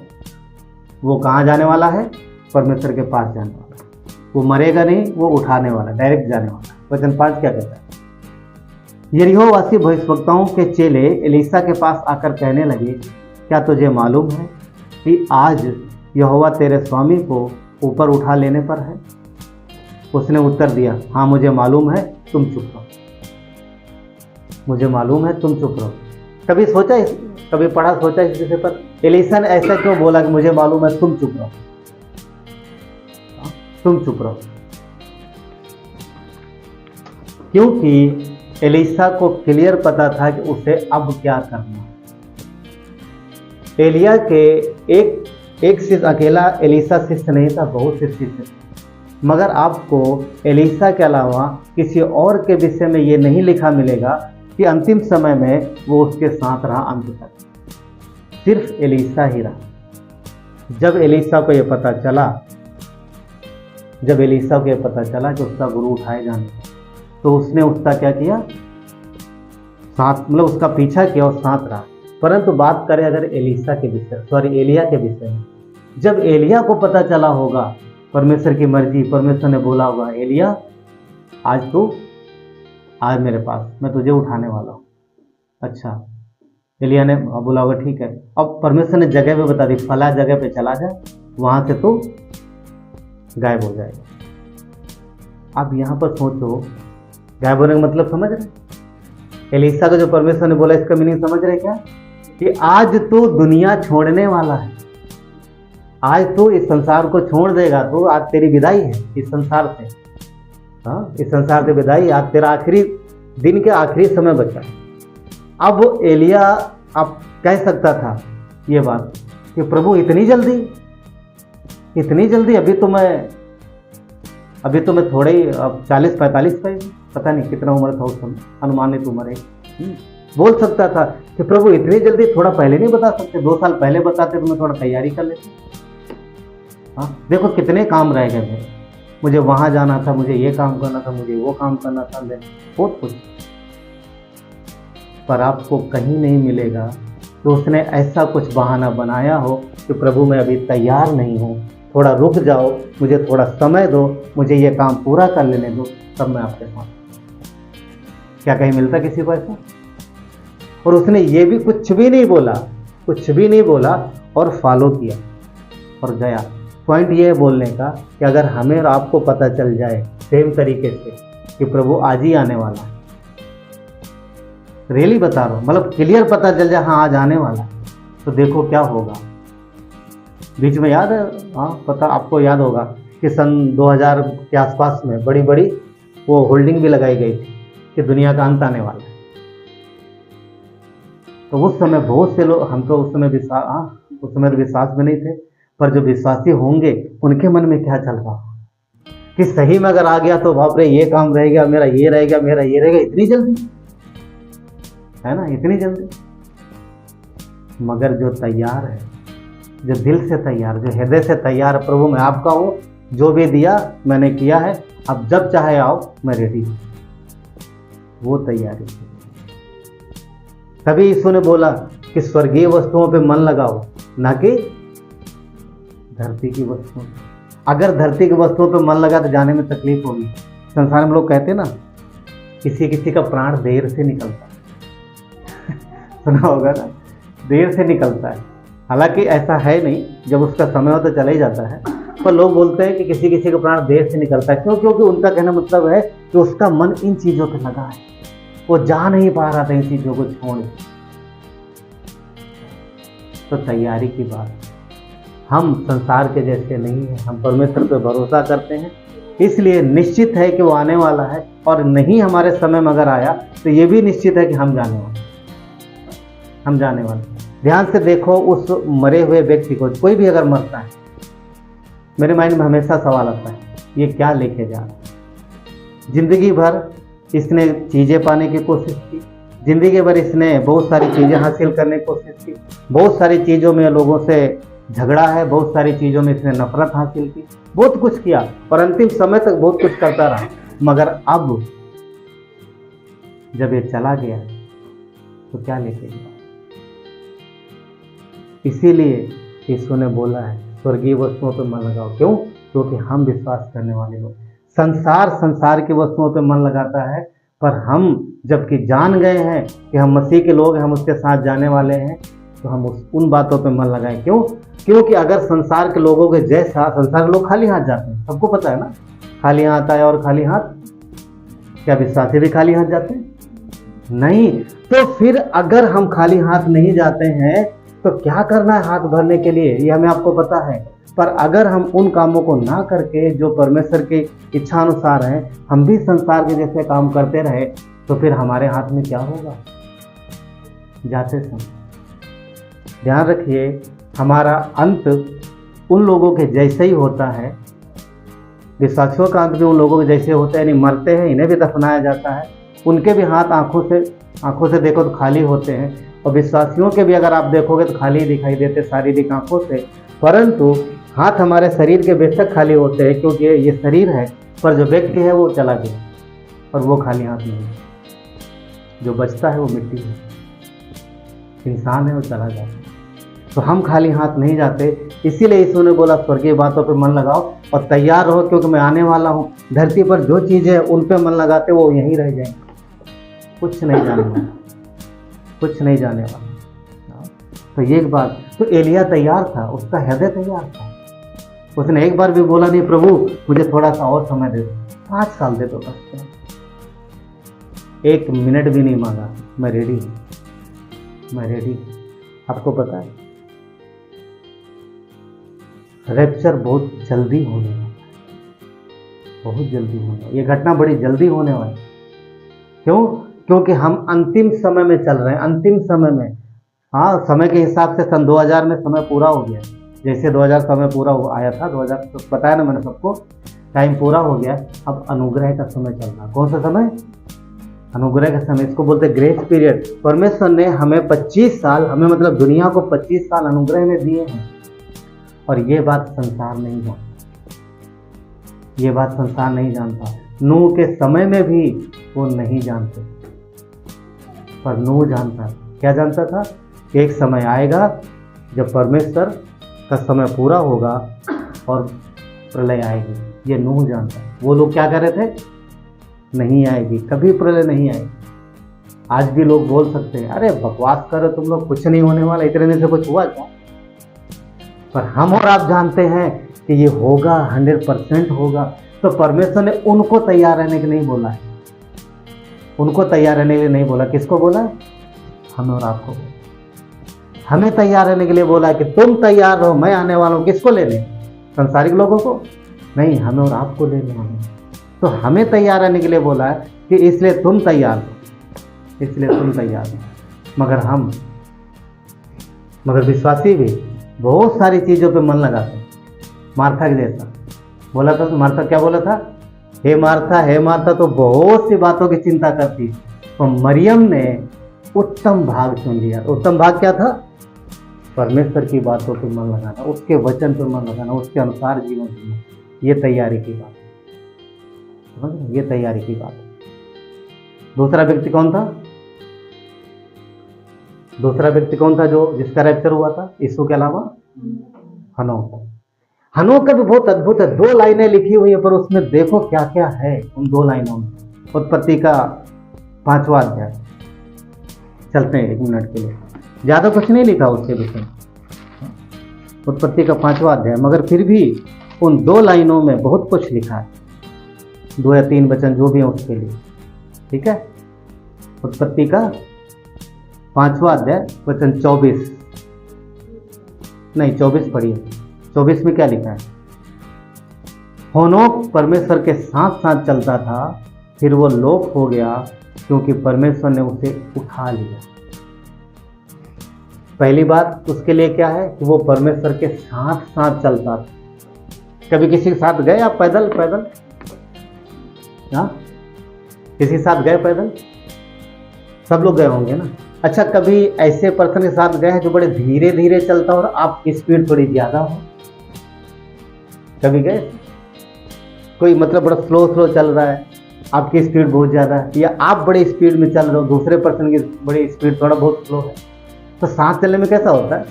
S3: वो कहाँ जाने वाला है? परमेश्वर के पास जाने वाला है। वो मरेगा नहीं, वो उठाने वाला, डायरेक्ट जाने वाला। वचन 5 क्या कहता है? यरीहोवासी भविष्यवक्ताओं के चेले एलीशा के पास आकर कहने लगे, क्या तुझे मालूम है कि आज यहोवा तेरे स्वामी को ऊपर उठा लेने पर है? उसने उत्तर दिया, हाँ मुझे मालूम है, तुम चुप रहो। मुझे मालूम है, तुम चुप रहो। कभी पढ़ा सोचा इस विषय पर? एलीशा ने ऐसा क्यों बोला कि मुझे मालूम है, तुम चुप रहो, तुम चुप रहो? क्योंकि एलीशा को क्लियर पता था कि उसे अब क्या करना है। एलिया के एक शिष्य अकेला एलीशा शिष्य नहीं था, बहुत से शिष्य थे। मगर आपको एलीशा के अलावा किसी और के विषय में ये नहीं लिखा मिलेगा कि अंतिम समय में वो उसके साथ रहा अंत तक। सिर्फ एलीशा ही रहा। जब एलीशा को ये पता चला कि उसका गुरु उठाए जाने, तो उसने उसका क्या किया? साथ, मतलब उसका पीछा किया और साथ रहा। परंतु बात करें अगर एलिया के विषय में, जब एलिया को पता चला होगा परमेश्वर की मर्जी, परमेश्वर ने बोला होगा, एलिया आज मेरे पास, मैं तुझे उठाने वाला हूँ। अच्छा, एलिया ने बोला होगा ठीक है। अब परमेश्वर ने जगह पे बता दी, फला जगह पे चला जा, वहां से तो गायब हो जाएगा। अब यहाँ पर सोचो, गायब होने का मतलब समझ रहे? एलीशा को जो परमेश्वर ने बोला, इसका मीनिंग समझ रहे क्या? कि आज तो दुनिया छोड़ने वाला है, आज तो इस संसार को छोड़ देगा, तो आज तेरी विदाई है इस संसार से। हाँ, इस संसार से विदाई, आज तेरा आखिरी दिन के आखिरी समय बचा। अब एलिया अब कह सकता था ये बात कि प्रभु इतनी जल्दी, अभी तो मैं थोड़े ही 40-45 का, पता नहीं कितना उम्र था उस समय, अनुमानित उम्र है। बोल सकता था कि प्रभु इतनी जल्दी, थोड़ा पहले नहीं बता सकते? 2 साल पहले बताते तो मैं थोड़ा तैयारी कर लेता। हाँ, देखो कितने काम रह गए मेरे, मुझे वहां जाना था, मुझे ये काम करना था, मुझे वो काम करना था, बहुत कुछ। पर आपको कहीं नहीं मिलेगा तो उसने ऐसा कुछ बहाना बनाया हो कि प्रभु मैं अभी तैयार नहीं हूँ, थोड़ा रुक जाओ, मुझे थोड़ा समय दो, मुझे ये काम पूरा कर लेने दो, तब मैं आपके साथ। क्या कहीं मिलता किसी को ऐसा? और उसने ये भी कुछ भी नहीं बोला और फॉलो किया और गया। पॉइंट ये है बोलने का कि अगर हमें और आपको पता चल जाए सेम तरीके से कि प्रभु आज ही आने वाला है, रियली बता रहा हूँ, मतलब क्लियर पता चल जाए हाँ आज आने वाला है, तो देखो क्या होगा। बीच में याद है, हाँ पता, आपको याद होगा कि सन 2000 के आसपास में बड़ी बड़ी वो होल्डिंग भी लगाई गई थी कि दुनिया का अंत आने वाला है। तो उस समय बहुत से लोग, हम तो उस समय विश्वास में नहीं थे, पर जो विश्वासी होंगे उनके मन में क्या चल रहा कि सही में अगर आ गया तो बाप रे, ये काम रहेगा, मेरा ये रहेगा, इतनी जल्दी है ना, इतनी जल्दी। मगर जो तैयार है, जो दिल से तैयार, जो हृदय से तैयार, प्रभु मैं आपका हूँ, जो भी दिया मैंने किया है, अब जब चाहे आओ, मैं रेडी हूँ, वो तैयारी। तभी यीशु ने बोला कि स्वर्गीय वस्तुओं पे मन लगाओ, ना कि धरती की वस्तुओं। अगर धरती की वस्तुओं पे मन लगा तो जाने में तकलीफ होगी। संसार में लोग कहते हैं ना, किसी का प्राण देर से निकलता है सुना होगा ना, देर से निकलता है। हालांकि ऐसा है नहीं, जब उसका समय हो तो चला ही जाता है, पर लोग बोलते हैं कि किसी का प्राण देर से निकलता है। क्यों? क्योंकि उनका कहना मतलब है कि उसका मन इन चीज़ों पे लगा है, वो जा नहीं पा रहा था इन चीज़ों को छोड़। तो तैयारी की बात, हम संसार के जैसे नहीं हैं, हम परमेश्वर पे भरोसा करते हैं, इसलिए निश्चित है कि वो आने वाला है। और नहीं हमारे समय में अगर आया तो ये भी निश्चित है कि हम जाने वाले। ध्यान से देखो, उस मरे हुए व्यक्ति को, कोई भी अगर मरता है, मेरे माइंड में हमेशा सवाल आता है, ये क्या लेके जा रहा है? जिंदगी भर इसने चीज़ें पाने की कोशिश की, जिंदगी भर इसने बहुत सारी चीज़ें हासिल करने की कोशिश की, बहुत सारी चीज़ों में लोगों से झगड़ा है, बहुत सारी चीज़ों में इसने नफरत हासिल की, बहुत कुछ किया और अंतिम समय तक बहुत कुछ करता रहा। मगर अब जब ये चला गया तो क्या लेके गया? इसीलिए यीशु ने बोला है स्वर्गीय वस्तुओं पर मन लगाओ। क्यों? क्योंकि हम विश्वास करने वाले लोग। संसार की वस्तुओं पर मन लगाता है, पर हम जबकि जान गए हैं कि हम मसीह के लोग हैं, हम उसके साथ जाने वाले हैं, तो हम उन बातों पे मन लगाएं। क्यों? क्योंकि अगर संसार के लोगों के जैसा, संसार के लोग खाली हाथ जाते हैं, सबको पता है ना, खाली हाथ आए और खाली हाथ, क्या विश्वासी भी खाली हाथ जाते हैं? नहीं। तो फिर अगर हम खाली हाथ नहीं जाते हैं तो क्या करना है हाथ भरने के लिए, ये हमें आपको पता है। पर अगर हम उन कामों को ना करके जो परमेश्वर की इच्छा अनुसार है, हम भी संसार के जैसे काम करते रहे, तो फिर हमारे हाथ में क्या होगा? जाते समय ध्यान रखिए, हमारा अंत उन लोगों के जैसे ही होता है। विश्वासियों का अंत भी उन लोगों के जैसे होता है, यानी मरते हैं, इन्हें भी दफनाया जाता है, उनके भी हाथ आंखों से देखो तो खाली होते हैं, और विश्वासियों के भी अगर आप देखोगे तो खाली दिखाई देते शारीरिक आंखों से, परंतु हाथ हमारे शरीर के बेशक खाली होते हैं, क्योंकि ये शरीर है, पर जो व्यक्ति है वो चला गया और वो खाली हाथ नहीं। जो बचता है वो मिट्टी है, इंसान है, वो चला जाता है। तो हम खाली हाथ नहीं जाते। इसीलिए यीशु ने बोला स्वर्गीय बातों पे मन लगाओ और तैयार रहो, क्योंकि मैं आने वाला हूँ। धरती पर जो चीज़ें हैं उन पे मन लगाते वो यहीं रह जाएंगे, कुछ नहीं जाने वाला, कुछ नहीं जाने वाला। तो ये एक बात। तो एलिया तैयार था, उसका हृदय तैयार था। उसने एक बार भी बोला नहीं प्रभु मुझे थोड़ा सा और समय दे दो, 5 साल दे दो बस, 1 मिनट भी नहीं मांगा, मैं रेडी हूँ, मैं रेडी हूँ। आपको पता है रैप्चर बहुत जल्दी होने वाला है, बहुत जल्दी होने वाला। ये घटना बड़ी जल्दी होने वाली। क्यों? क्योंकि हम अंतिम समय में चल रहे हैं, अंतिम समय में। हाँ, समय के हिसाब से सन 2000 में समय पूरा हो गया। जैसे 2000 समय पूरा आया था, 2000 तो बताया ना मैंने सबको, टाइम पूरा हो गया। अब अनुग्रह का समय चल रहा। कौन सा समय? अनुग्रह का समय। इसको बोलते ग्रेस पीरियड। परमेश्वर ने हमें 25 साल, हमें मतलब दुनिया को 25 साल अनुग्रह में दिए हैं, और ये बात संसार नहीं जानता, ये बात संसार नहीं जानता। नूह के समय में भी वो नहीं जानते, पर नूह जानता था। क्या जानता था? एक समय आएगा जब परमेश्वर का समय पूरा होगा और प्रलय आएगी। ये नूह जानता है। वो लोग क्या कर रहे थे? नहीं आएगी, कभी प्रलय नहीं आएगी। आज भी लोग बोल सकते हैं अरे बकवास करो तुम लोग, कुछ नहीं होने वाला, इतने दिन से कुछ हुआ क्या? पर हम और आप जानते हैं कि ये होगा, 100% होगा। तो परमेश्वर ने उनको तैयार रहने के लिए नहीं बोला है, उनको तैयार रहने के लिए नहीं बोला। किसको बोला? हमें और आपको बोला। हमें तैयार रहने के लिए बोला कि तुम तैयार रहो, मैं आने वाला हूँ। किसको लेने? संसारिक लोगों को नहीं, हमें और आपको लेने वाले। तो हमें तैयार रहने के लिए बोला है कि इसलिए तुम तैयार हो, इसलिए तुम तैयार हो। मगर विश्वासी भी बहुत सारी चीज़ों पे मन लगाते हैं। मार्था के जैसा बोला था, तो मार्था क्या बोला था? हे मार्था तो बहुत सी बातों की चिंता करती है, और मरियम ने उत्तम भाग चुन लिया। उत्तम भाग क्या था? परमेश्वर की बातों पर मन लगाना, उसके वचन पर मन लगाना, उसके अनुसार जीवन जीना। ये तैयारी की बात है, ये तैयारी की बात है। दूसरा व्यक्ति कौन था? दूसरा व्यक्ति कौन था जो जिसका रैप्चर हुआ था यीशु के अलावा? हनोक। हनोक का भी बहुत अद्भुत है। 2 लाइनें लिखी हुई है, पर उसमें देखो क्या क्या है उन 2 लाइनों में। उत्पत्ति का 5वां अध्याय, चलते हैं 1 मिनट के लिए, ज़्यादा कुछ नहीं लिखा उसके विषय में। उत्पत्ति का 5वां अध्याय, मगर फिर भी उन 2 लाइनों में बहुत कुछ लिखा है। 2 या 3 वचन जो भी है उसके लिए, ठीक है। उत्पत्ति का 5वां अध्याय वचन 24 पढ़िए। 24 में क्या लिखा है? हनोक परमेश्वर के साथ साथ चलता था, फिर वो लोप हो गया क्योंकि परमेश्वर ने उसे उठा लिया। पहली बात उसके लिए क्या है कि वो परमेश्वर के साथ साथ चलता था। कभी किसी के साथ गए आप पैदल? हाँ, किसी के साथ गए पैदल? सब लोग गए होंगे ना। अच्छा, कभी ऐसे पर्सन के साथ गए हैं जो बड़े धीरे धीरे चलता हो और आपकी स्पीड थोड़ी ज्यादा हो? कभी गए? कोई मतलब बड़ा स्लो स्लो चल रहा है, आपकी स्पीड बहुत ज्यादा है, या आप बड़ी स्पीड में चल रहे हो, दूसरे पर्सन की बड़ी स्पीड थोड़ा बहुत स्लो है, तो साथ चलने में कैसा होता है?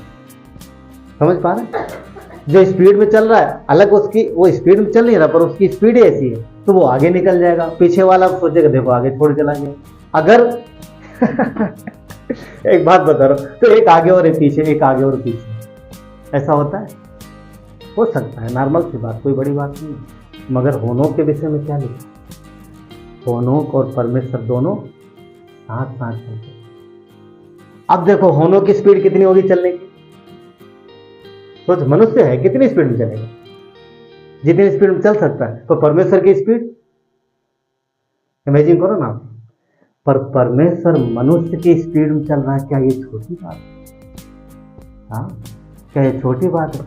S3: समझ पा रहे हैं? जो स्पीड में चल रहा है अलग, उसकी वो स्पीड में चल नहीं रहा पर उसकी स्पीड ऐसी है तो वो आगे निकल जाएगा, पीछे वाला सोचेगा देखो आगे छोड़ चला गया। अगर एक बात बता रहा हूं, तो एक आगे और एक पीछे, एक आगे और पीछे, ऐसा होता है? हो सकता है, नॉर्मल सी बात, कोई बड़ी बात नहीं है। मगर होनोक के विषय में क्या लिखा? होनोक और परमेश्वर दोनों साथ साथ चलते। अब देखो होनोक की स्पीड कितनी होगी चलने की? सोच, मनुष्य है कितनी स्पीड में चलेगा? जितनी स्पीड में चल सकता है। तो परमेश्वर की स्पीड इमेजिन करो ना आप। पर परमेश्वर मनुष्य की स्पीड में चल रहा है, क्या ये छोटी बात है? हाँ, क्या ये छोटी बात है?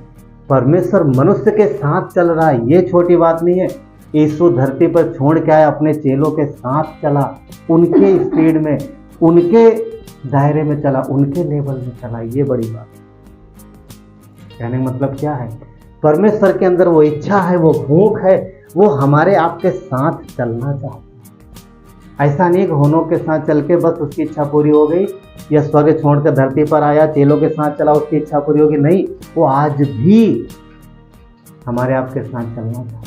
S3: परमेश्वर मनुष्य के साथ चल रहा है, ये छोटी बात नहीं है। यीशु धरती पर छोड़ के आया, अपने चेलों के साथ चला, उनके स्पीड में, उनके दायरे में चला, उनके लेवल में चला, ये बड़ी बात है। कहने का मतलब क्या है? परमेश्वर के अंदर वो इच्छा है, वो भूख है, वो हमारे आपके साथ चलना चाहता है। ऐसा नहीं कि होनोक के साथ चल के बस उसकी इच्छा पूरी हो गई, या स्वर्ग छोड़कर धरती पर आया, चेलों के साथ चला, उसकी इच्छा पूरी होगी, नहीं, वो आज भी हमारे आपके साथ चलना चाहता है।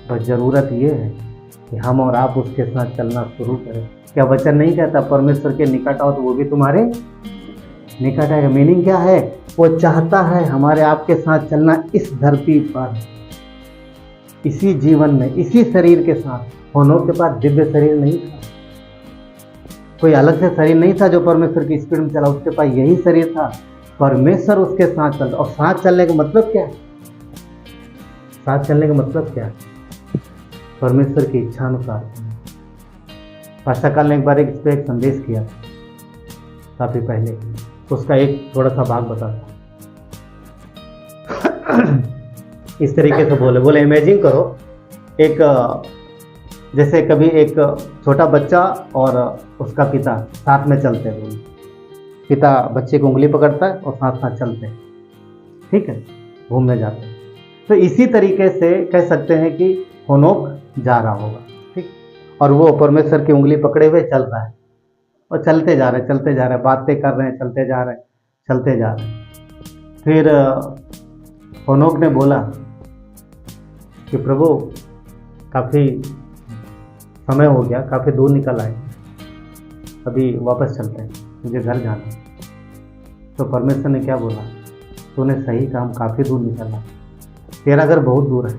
S3: बस जरूरत ये है कि हम और आप उसके साथ चलना शुरू करें। क्या वचन नहीं कहता परमेश्वर के निकट आओ तो वो भी तुम्हारे निकट आएगा? मीनिंग क्या है? वो चाहता है हमारे आपके साथ चलना इस धरती पर, इसी जीवन में, इसी शरीर के साथ। होनोक के पास दिव्य शरीर नहीं था, कोई अलग से शरीर नहीं था जो परमेश्वर की स्पीड में चला, उसके पास यही शरीर था। परमेश्वर उसके साथ चलता। और साथ चलने का मतलब क्या है? साथ चलने का मतलब क्या है? परमेश्वर की इच्छा अनुसार। पाशाकाल ने एक बार इस पर एक संदेश किया काफी पहले, उसका एक थोड़ा सा भाग बताता। इस तरीके से बोले इमेजिन करो, एक जैसे कभी एक छोटा बच्चा और उसका पिता साथ में चलते हैं, पिता बच्चे को उंगली पकड़ता है और साथ साथ चलते हैं, ठीक है, घूमने जाते हैं। तो इसी तरीके से कह सकते हैं कि होनोक जा रहा होगा, ठीक, और वो परमेश्वर की उंगली पकड़े हुए चल रहा है, और चलते जा रहे हैं, बातें कर रहे हैं, चलते जा रहे हैं। फिर होनोक ने बोला कि प्रभु काफ़ी समय हो गया, काफ़ी दूर निकल आए, अभी वापस चलते हैं, मुझे घर जाना है। तो परमेश्वर ने क्या बोला? तूने सही काम, काफ़ी दूर निकला, तेरा घर बहुत दूर है,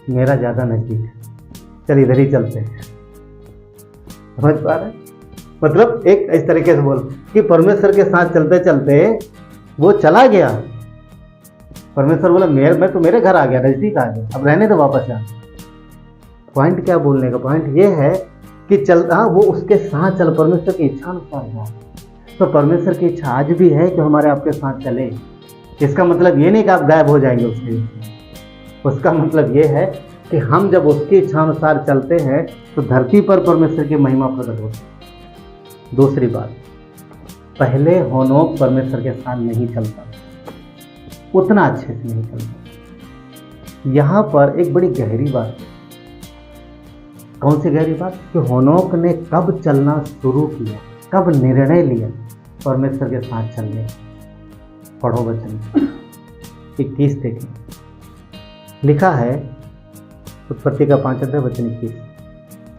S3: मेरा ज़्यादा नज़दीक है, चल इधर ही चलते हैं। समझ पा रहे? मतलब एक इस तरीके से बोल कि परमेश्वर के साथ चलते चलते वो चला गया। परमेश्वर बोला मैं तो मेरे घर आ गया, नज़दीक आ गया, अब रहने दो, वापस जा। पॉइंट क्या बोलने का? पॉइंट ये है कि वो उसके साथ चल, परमेश्वर की इच्छा अनुसार है। तो परमेश्वर की इच्छा आज भी है कि हमारे आपके साथ चले। इसका मतलब ये नहीं कि आप गायब हो जाएंगे उसके, उसका मतलब ये है कि हम जब उसकी इच्छा अनुसार चलते हैं तो धरती पर परमेश्वर की महिमा प्रकट होती है। दूसरी बात, पहले होनोक परमेश्वर के साथ नहीं चलता, उतना अच्छे से नहीं चलता। यहाँ पर एक बड़ी गहरी बात है। कौन सी गहरी बात? कि होनोक ने कब चलना शुरू किया, कब निर्णय लिया परमेश्वर के साथ चलने। पढ़ो वचन 21 देखें, लिखा है, उत्पत्ति का 5 अध्याय वचन 21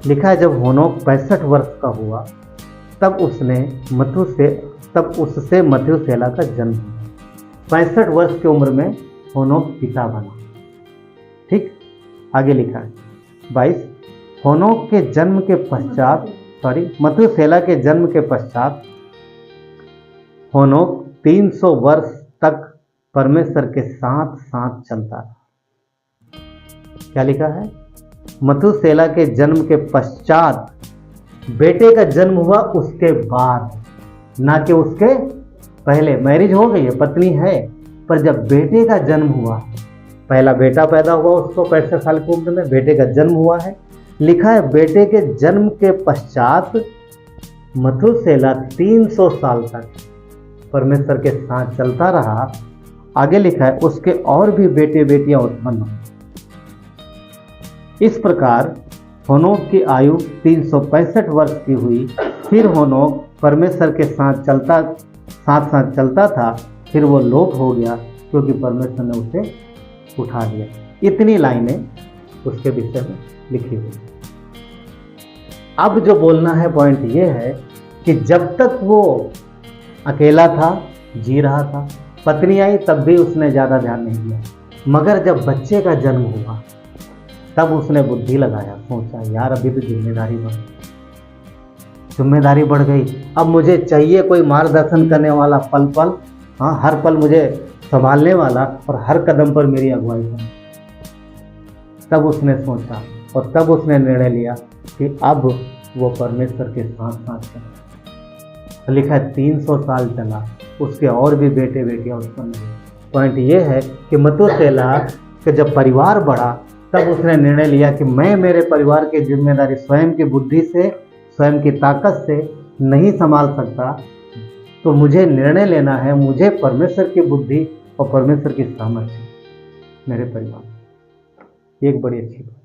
S3: लिखा है, जब होनोक 65 वर्ष का हुआ तब उससे मथुसेला का जन्म हुआ। 65 वर्ष की उम्र में होनोक पिता बना। ठीक, आगे लिखा है 22, होनोक के जन्म के पश्चात, मथुसेला के जन्म के पश्चात होनोक 300 वर्ष तक परमेश्वर के साथ साथ चलता रहा। क्या लिखा है? मथुसेला के जन्म के पश्चात, बेटे का जन्म हुआ उसके बाद, ना कि उसके पहले। मैरिज हो गई है, पत्नी है, पर जब बेटे का जन्म हुआ, पहला बेटा पैदा हुआ उसको 65 साल की उम्र में, बेटे का जन्म हुआ है, लिखा है बेटे के जन्म के पश्चात मथुसेला 300 साल तक परमेश्वर के साथ चलता रहा। आगे लिखा है उसके और भी बेटे बेटियां उत्पन्न हुई। इस प्रकार होनोक की आयु 365 वर्ष की हुई। फिर होनोक परमेश्वर के साथ चलता था, फिर वो लोप हो गया क्योंकि परमेश्वर ने उसे उठा लिया। इतनी लाइनें उसके विषय में लिखी हुई। अब जो बोलना है पॉइंट ये है कि जब तक वो अकेला था, जी रहा था, पत्नी आई तब भी उसने ज़्यादा ध्यान नहीं दिया, मगर जब बच्चे का जन्म हुआ तब उसने बुद्धि लगाया, सोचा यार अभी तो जिम्मेदारी बढ़ गई, अब मुझे चाहिए कोई मार्गदर्शन करने वाला, पल पल, हाँ हर पल मुझे संभालने वाला और हर कदम पर मेरी अगुवाई करना। तब उसने सोचा और तब उसने निर्णय लिया कि अब वो परमेश्वर के साथ चला। लिखा है 300 साल चला, उसके और भी बेटे बेटियां उत्पन्न हुए। पॉइंट ये है कि मथुसेला के जब परिवार बढ़ा तब उसने निर्णय लिया कि मैं मेरे परिवार की जिम्मेदारी स्वयं की बुद्धि से, स्वयं की ताकत से नहीं संभाल सकता, तो मुझे निर्णय लेना है, मुझे परमेश्वर की बुद्धि और परमेश्वर की सामर्थ्य मेरे परिवार। एक बड़ी अच्छी बात,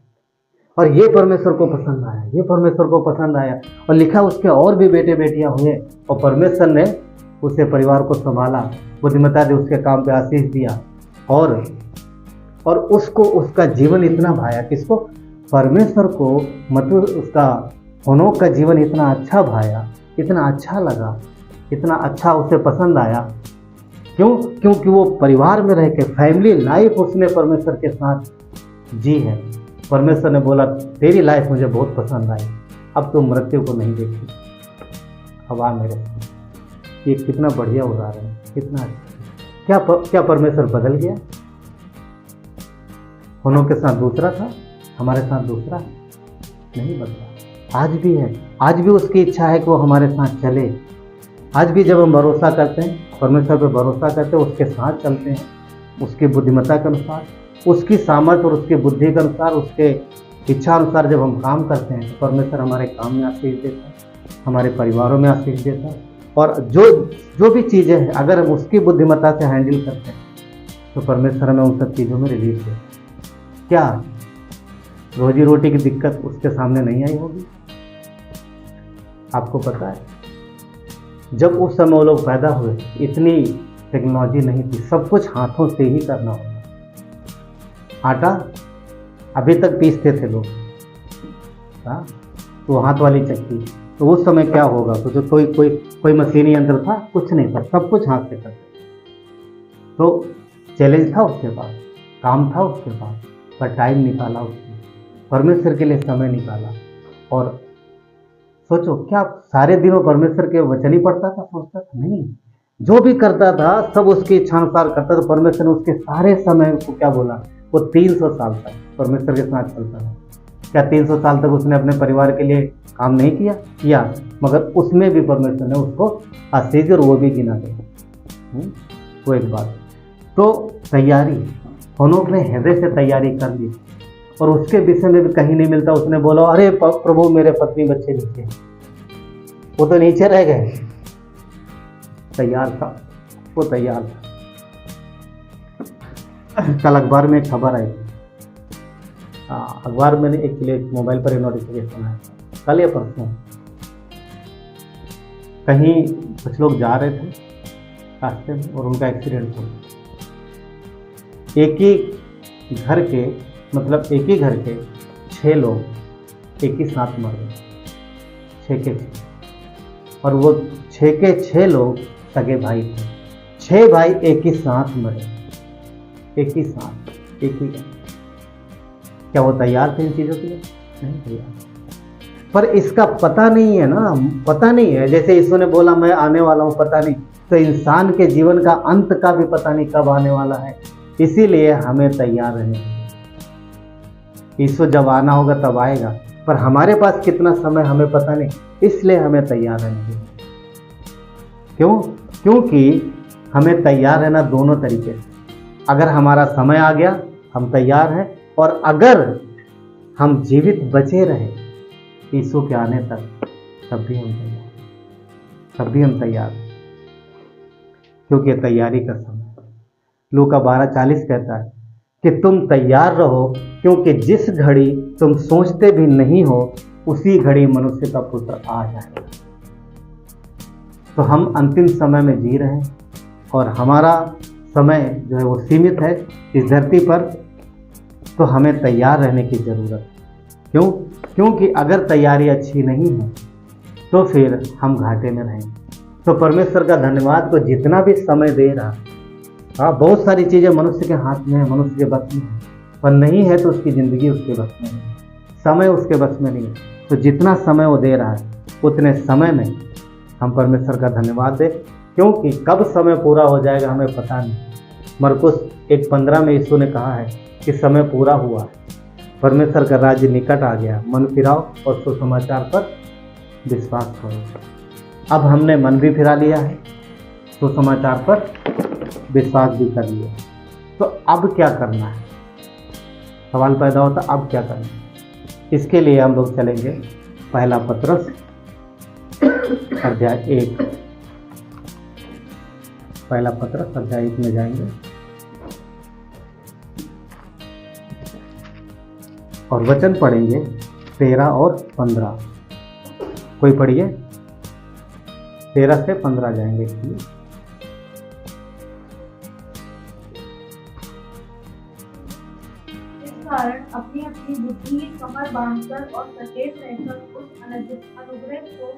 S3: और ये परमेश्वर को पसंद आया, ये परमेश्वर को पसंद आया। और लिखा उसके और भी बेटे बेटियां हुए और परमेश्वर ने उसे परिवार को संभाला, बुद्धिमत्ता दी, उसके काम पे आशीष दिया और उसको उसका जीवन इतना भाया, किसको? परमेश्वर को। मतलब उसका होनोक का जीवन इतना अच्छा भाया, इतना अच्छा लगा, इतना अच्छा उसे पसंद आया। क्यों? क्योंकि वो परिवार में रह के फैमिली लाइफ उसने परमेश्वर के साथ जी है। परमेश्वर ने बोला तेरी लाइफ मुझे बहुत पसंद आई, अब तुम मृत्यु को नहीं देखी, अब आ मेरे साथ। ये कितना बढ़िया उदाहरण है, कितना अच्छा। क्या परमेश्वर बदल गया? होनोक के साथ दूसरा था, हमारे साथ दूसरा है? नहीं बदला, आज भी है। आज भी उसकी इच्छा है कि वो हमारे साथ चले। आज भी जब हम भरोसा करते हैं, परमेश्वर पर भरोसा करते हैं, उसके साथ चलते हैं, उसकी बुद्धिमत्ता के अनुसार, उसकी सामर्थ्य और उसकी बुद्धि के अनुसार, उसके इच्छा अनुसार जब हम काम करते हैं तो परमेश्वर हमारे काम में आशीष देता है, हमारे परिवारों में आशीष देता है। और जो भी चीज़ें हैं अगर हम उसकी बुद्धिमत्ता से हैंडल करते हैं तो परमेश्वर हमें उन सब चीज़ों में रिलीफ देता है। क्या रोजी रोटी की दिक्कत उसके सामने नहीं आई होगी? आपको पता है जब उस समय वो लोग पैदा हुए इतनी टेक्नोलॉजी नहीं थी, सब कुछ हाथों से ही करना होता। आटा अभी तक पीसते थे लोग, हाँ, तो हाथ वाली चक्की। तो उस समय क्या होगा? तो कोई मशीनी यंत्र था? कुछ नहीं था, सब कुछ हाथ से करते। तो चैलेंज था उसके पास, काम था उसके पास, पर टाइम निकाला उसने, परमेश्वर के लिए समय निकाला। और सोचो क्या सारे दिनों परमेश्वर के वचन ही पढ़ता था, सोचता था? नहीं, जो भी करता था सब उसकी इच्छानुसार करता था। परमेश्वर ने उसके सारे समय को क्या बोला? वो 300 साल तक परमेश्वर के साथ चलता था। क्या 300 साल तक उसने अपने परिवार के लिए काम नहीं किया? मगर उसमें भी परमेश्वर ने उसको आशीष और वो भी गिना दिया। वो एक बात। तो तैयारी, होनोक ने हृदय से तैयारी कर ली और उसके विषय में भी कहीं नहीं मिलता उसने बोला अरे प्रभु मेरे पत्नी बच्चे नीचे, वो तो नीचे रह गए। तैयार था, वो तैयार था। कल अखबार में एक खबर आई, अखबार में एक मोबाइल पर नोटिफिकेशन आया, कल या परसों, कहीं कुछ लोग जा रहे थे रास्ते में और उनका एक्सीडेंट हो गया। एक ही घर के 6 लोग एक ही साथ मर गए, 6 के 6, और वो 6 के 6 लोग सगे भाई थे। 6 भाई एक ही साथ मरे, एक ही साथ, एक ही। क्या वो तैयार थे इन चीज़ों के लिए? नहीं तैयार। पर इसका पता नहीं है ना, पता नहीं है। जैसे यीशु ने बोला मैं आने वाला हूँ, पता नहीं, तो इंसान के जीवन का अंत का भी पता नहीं कब आने वाला है। इसीलिए हमें तैयार रहना है। यीशु जब आना होगा तब आएगा, पर हमारे पास कितना समय हमें पता नहीं, इसलिए हमें तैयार रहना है। क्यों? क्योंकि हमें तैयार रहना दोनों तरीके से। अगर हमारा समय आ गया हम तैयार हैं, और अगर हम जीवित बचे रहे यीशु के आने तक, तब भी हम तैयार हैं, क्योंकि ये तैयारी का समय है। लूका 12:40 कहता है कि तुम तैयार रहो, क्योंकि जिस घड़ी तुम सोचते भी नहीं हो उसी घड़ी मनुष्य का पुत्र आ जाएगा। तो हम अंतिम समय में जी रहे हैं और हमारा समय जो है वो सीमित है इस धरती पर, तो हमें तैयार रहने की ज़रूरत है। क्यों? क्योंकि अगर तैयारी अच्छी नहीं है तो फिर हम घाटे में रहेंगे। तो परमेश्वर का धन्यवाद को जितना भी समय दे रहा, हाँ बहुत सारी चीज़ें मनुष्य के हाथ में है, मनुष्य के बस में है, पर नहीं है तो उसकी ज़िंदगी उसके बस में नहीं है, समय उसके बस में नहीं है। तो जितना समय वो दे रहा है उतने समय में हम परमेश्वर का धन्यवाद दें, क्योंकि कब समय पूरा हो जाएगा हमें पता नहीं। मरकुस 1:15 में यीशु ने कहा है कि समय पूरा हुआ है, परमेश्वर का राज्य निकट आ गया, मन फिराओ और सुसमाचार पर विश्वास करो। अब हमने मन भी फिरा लिया है, सुसमाचार पर विश्वास भी कर लिया, तो अब क्या करना है? सवाल पैदा होता अब क्या करना है? इसके लिए हम लोग चलेंगे पहला पत्रस अध्याय 1, पहला पत्रस अध्याय 1 में जाएंगे और वचन पढ़ेंगे 13 और 15। कोई पढ़िए, 13 से 15 जाएंगे इसलिए।
S2: इस कारण अपनी अपनी बुद्धि की कमर बांधकर और सचेत रहकर उस अनुग्रह को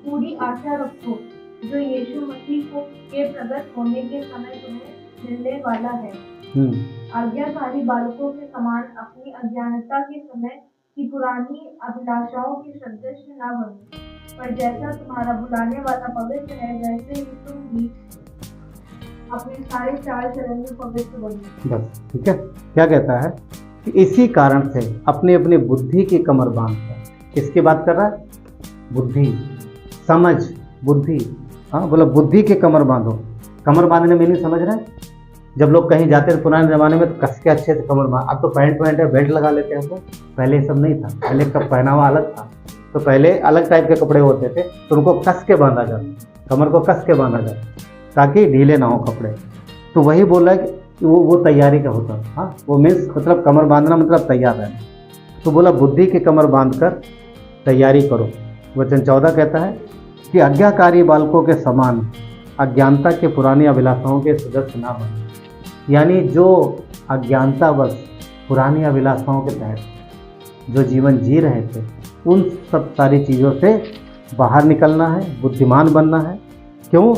S2: पूरी आशा रखो जो यीशु मसीह के प्रकट होने के समय तुम्हें मिलने वाला है। आज्ञाकारी बालकों के समान अपनी अज्ञानता के समय की पुरानी अभिलाषाओं के सदृश न बनो, पर जैसा तुम्हारा बुलाने वाला पवित्र है वैसे ही तुम भी अपने सारे चाल चलन में पवित्र बनो। बस
S3: ठीक है। क्या कहता है कि इसी कारण से अपनी अपनी बुद्धि की कमर बांधकर, किसकी बात कर रहा है? बुद्धि, समझ, बुद्धि। हाँ बोला बुद्धि की कमर बांधो। कमर बांधने में नहीं समझ रहे हैं? जब लोग कहीं जाते थे पुराने ज़माने में तो कस के अच्छे से कमर बांध, अब तो पैंट है बेल्ट लगा लेते हैं। तो पहले ये सब नहीं था, पहले का पहनावा अलग था। तो पहले अलग टाइप के कपड़े होते थे तो उनको कस के बांधा जाता, कमर को कस के बांधा जाता ताकि ढीले ना हो कपड़े। तो वही बोला है कि वो तैयारी का होता। हाँ वो मीन्स मतलब कमर बांधना मतलब तैयार रहना। तो बोला बुद्धि की कमर बांधकर तैयारी करो। वचन 14 कहता है कि आज्ञाकारी बालकों के समान अज्ञानता के पुरानी अभिलाषाओं के सदस्य ना बने। यानी जो अज्ञानतावश पुरानी अभिलाषाओं के तहत जो जीवन जी रहे थे उन सब सारी चीज़ों से बाहर निकलना है, बुद्धिमान बनना है। क्यों?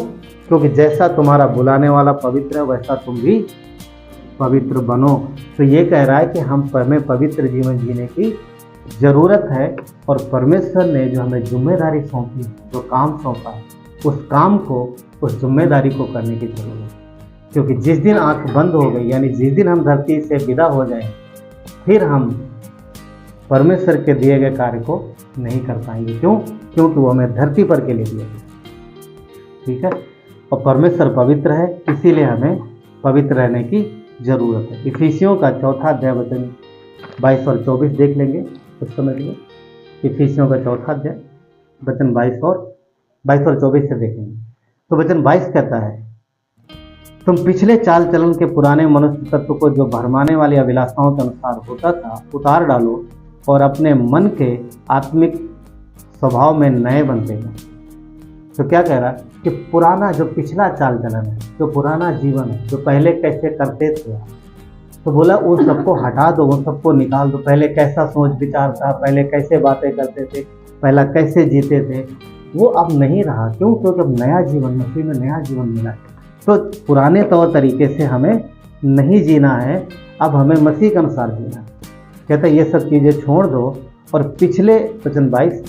S3: क्योंकि जैसा तुम्हारा बुलाने वाला पवित्र है वैसा तुम भी पवित्र बनो। तो ये कह रहा है कि हमें पवित्र जीवन जीने की ज़रूरत है और परमेश्वर ने जो हमें जिम्मेदारी सौंपी, जो काम सौंपा है, उस काम को, उस जिम्मेदारी को करने की ज़रूरत है। क्योंकि जिस दिन आंख बंद हो गई, यानी जिस दिन हम धरती से विदा हो जाएं, फिर हम परमेश्वर के दिए गए कार्य को नहीं कर पाएंगे। क्यों? क्योंकि वो हमें धरती पर के लिए दिया गया। ठीक है। और परमेश्वर पवित्र है, इसीलिए हमें पवित्र रहने की ज़रूरत है। इफिसियों का 4 अध्याय वचन 22 और 24 देख लेंगे कुछ समय के लिए। इफिसियों का 4 अध्याय वचन 22 और 24 से देखेंगे। तो वचन 22 कहता है, तुम पिछले चाल चलन के पुराने मनुष्य तत्व को जो भरमाने वाली अभिलाषाओं के अनुसार होता था उतार डालो और अपने मन के आत्मिक स्वभाव में नए बनते हैं। तो क्या कह रहा है कि पुराना जो पिछला चाल चलन है, जो पुराना जीवन है, जो पहले कैसे करते थे, तो बोला उन सबको हटा दो, उन सबको निकाल दो। पहले कैसा सोच विचार था, पहले कैसे बातें करते थे, पहला कैसे जीते थे, वो अब नहीं रहा। क्यों? क्योंकि अब नया जीवन, मसीह में नया जीवन मिला है। तो पुराने तौर तरीके से हमें नहीं जीना है, अब हमें मसीह के अनुसार जीना है। कहता है ये सब चीज़ें छोड़ दो और पिछले वचन 20